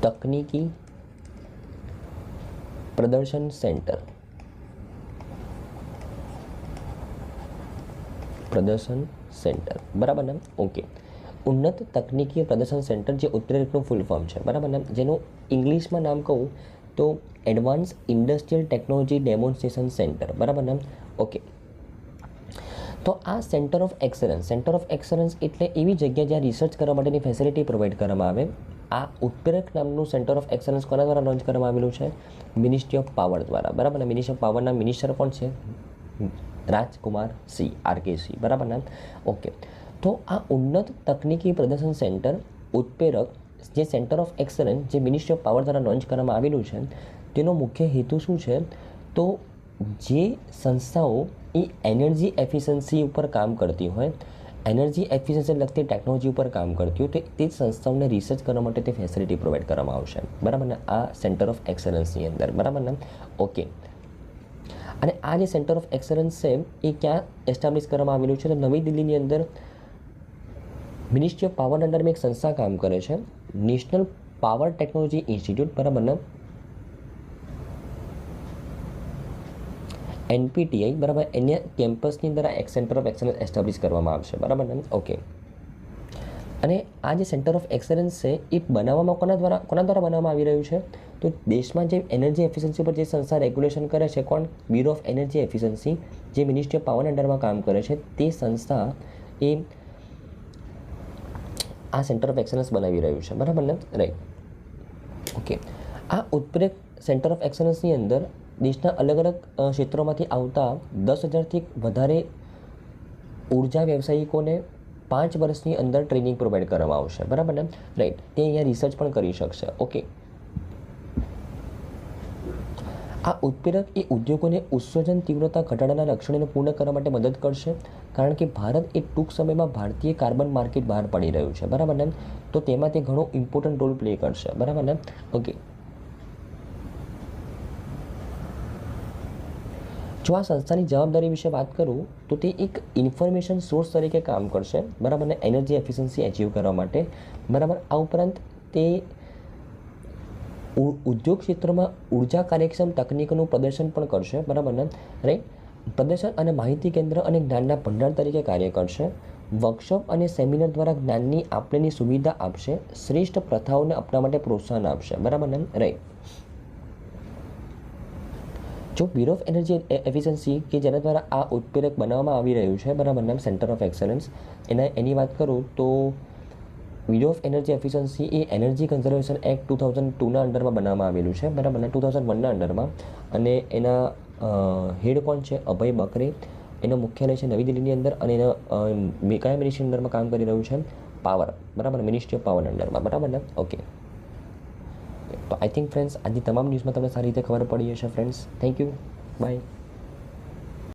તકનીકી પ્રદર્શન સેન્ટર. બરાબર ને? ઓકે. ઉન્નત તકનીકી પ્રદર્શન સેન્ટર જે ઉત્પ્રેરકનું ફૂલ ફોર્મ છે, બરાબર ને, જેનું ઇંગ્લિશમાં નામ કહું તો advance industrial technology demonstration centre, બરાબર ને? ઓકે. તો આ સેન્ટર ઓફ એક્સલન્સ એટલે એવી જગ્યા જ્યાં રિસર્ચ કરવા માટેની ફેસિલિટી પ્રોવાઈડ કરવામાં આવે. આ ઉત્પ્રેરક નામનું સેન્ટર ઓફ એક્સલન્સ કોના દ્વારા લોન્ચ કરવામાં આવેલું છે? મિનિસ્ટ્રી ઓફ પાવર દ્વારા, બરાબર ને. મિનિસ્ટ્રી ઓફ પાવરના મિનિસ્ટર કોણ છે? રાજકુમાર સી, RK-સી, બરાબર ને? ઓકે. તો આ ઉન્નત તકનીકી પ્રદર્શન સેન્ટર ઉત્પ્રેરક જે સેન્ટર ઓફ એક્સલન્સ જે મિનિસ્ટ્રી ઓફ પાવર દ્વારા લોન્ચ કરવામાં આવેલું છે, તેનો મુખ્ય હેતુ શું છે? તો જે સંસ્થાઓ એ એનર્જી એફિશિયન્સી ઉપર કામ કરતી હોય, એનર્જી એફિશિયન્સી લગતી ટેકનોલોજી ઉપર કામ કરતી હોય, તો તે જ સંસ્થાઓને રિસર્ચ કરવા માટે તે ફેસિલિટી પ્રોવાઈડ કરવામાં આવશે, બરાબર ને, આ સેન્ટર ઓફ એક્સલન્સની અંદર, બરાબર ને? ઓકે. અને આ જે સેન્ટર ઓફ એક્સલન્સ છે એ ક્યાં એસ્ટાબ્લિશ કરવામાં આવેલું છે? તો નવી દિલ્હીની અંદર મિનિસ્ટ્રી ઓફ પાવર અંડરમાં એક સંસ્થા કામ કરે છે, નેશનલ પાવર ટેકનોલોજી ઇન્સ્ટિટ્યૂટ, બરાબર ને, NPTI, બરાબર. એને કેમ્પસની અંદર આ એક સેન્ટર ઓફ એક્સલન્સ એસ્ટાબ્લિશ કરવામાં આવશે, બરાબર ને? ઓકે. અને આ જે સેન્ટર ઓફ એક્સલન્સ છે એ બનાવવામાં કોના દ્વારા બનાવવામાં આવી રહ્યું છે? તો દેશમાં જે એનર્જી એફિશિયન્સી પર જે સંસ્થા રેગ્યુલેશન કરે છે, કોણ? બ્યુરો ઓફ એનર્જી એફિશિયન્સી, જે મિનિસ્ટ્રી ઓફ પાવર અંડરમાં કામ કરે છે, તે સંસ્થા એ આ સેન્ટર ઓફ એક્સલન્સ બનાવી રહ્યું છે, બરાબર ને? રાઈટ. ઓકે. આ ઉત્પ્રેરક સેન્ટર ઓફ એક્સલન્સની અંદર દેશના અલગ અલગ ક્ષેત્રોમાંથી આવતા 10,000થી વધારે ઉર્જા વ્યવસાયિકોને 5 વર્ષની અંદર ટ્રેનિંગ પ્રોવાઈડ કરવામાં આવશે, બરાબર ને? રાઈટ. તે અહીંયા રિસર્ચ પણ કરી શકશે. ઓકે. આ ઉત્પ્રેરક એ ઉદ્યોગોને ઉત્સર્જન તીવ્રતા ઘટાડાના લક્ષણોને પૂર્ણ કરવા માટે મદદ કરશે, કારણ કે ભારત એ ટૂંક સમયમાં ભારતીય કાર્બન માર્કેટ બહાર પાડી રહ્યું છે, બરાબર ને? તો તેમાં તે ઘણો ઇમ્પોર્ટન્ટ રોલ પ્લે કરશે, બરાબર ને? ઓકે. જો આ સંસ્થાની જવાબદારી વિશે વાત કરું તો તે એક ઇન્ફોર્મેશન સોર્સ તરીકે કામ કરશે, બરાબર ને, એનર્જી એફિશિયન્સી અચીવ કરવા માટે, બરાબર. આ ઉપરાંત તે ઉદ્યોગ ક્ષેત્રમાં ઉર્જા કાર્યક્ષમ તકનીકોનું પ્રદર્શન પણ કરશે, બરાબર ને? રાઈટ. પ્રદર્શન અને માહિતી કેન્દ્ર અને જ્ઞાનના ભંડાર તરીકે કાર્ય કરશે. વર્કશોપ અને સેમિનાર દ્વારા જ્ઞાનની આપલેની સુવિધા આપશે, શ્રેષ્ઠ પ્રથાઓને અપનાવવા માટે પ્રોત્સાહન આપશે, બરાબર ને? રાઈટ. જો બ્યુરો ઓફ એનર્જી એફિશિયન્સી કે જેના દ્વારા આ ઉત્પ્રેરક બનાવવામાં આવી રહ્યું છે, બરાબર નામ સેન્ટર ઓફ એક્સલન્સ, એની વાત કરું તો બ્યુરો ઓફ એનર્જી એફિશિયન્સી એ એનર્જી કન્ઝર્વેશન એક્ટ 2002ના અંડરમાં બનાવવામાં આવેલું છે, બરાબર ને, 2001ના અંડરમાં. અને એના હેડ કોણ છે? અભય બકરે. એનું મુખ્યાલય છે નવી દિલ્હીની અંદર, અને એના કયા મિનિસ્ટ્રી અંડરમાં કામ કરી રહ્યું છે? પાવર, બરાબર, મિનિસ્ટ્રી ઓફ પાવર અંડરમાં, બરાબર ને? ઓકે. તો આઈ થિંક ફ્રેન્ડ્સ આજની તમામ ન્યૂઝમાં તમને સારી રીતે ખબર પડી હશે ફ્રેન્ડ્સ. Thank you, by.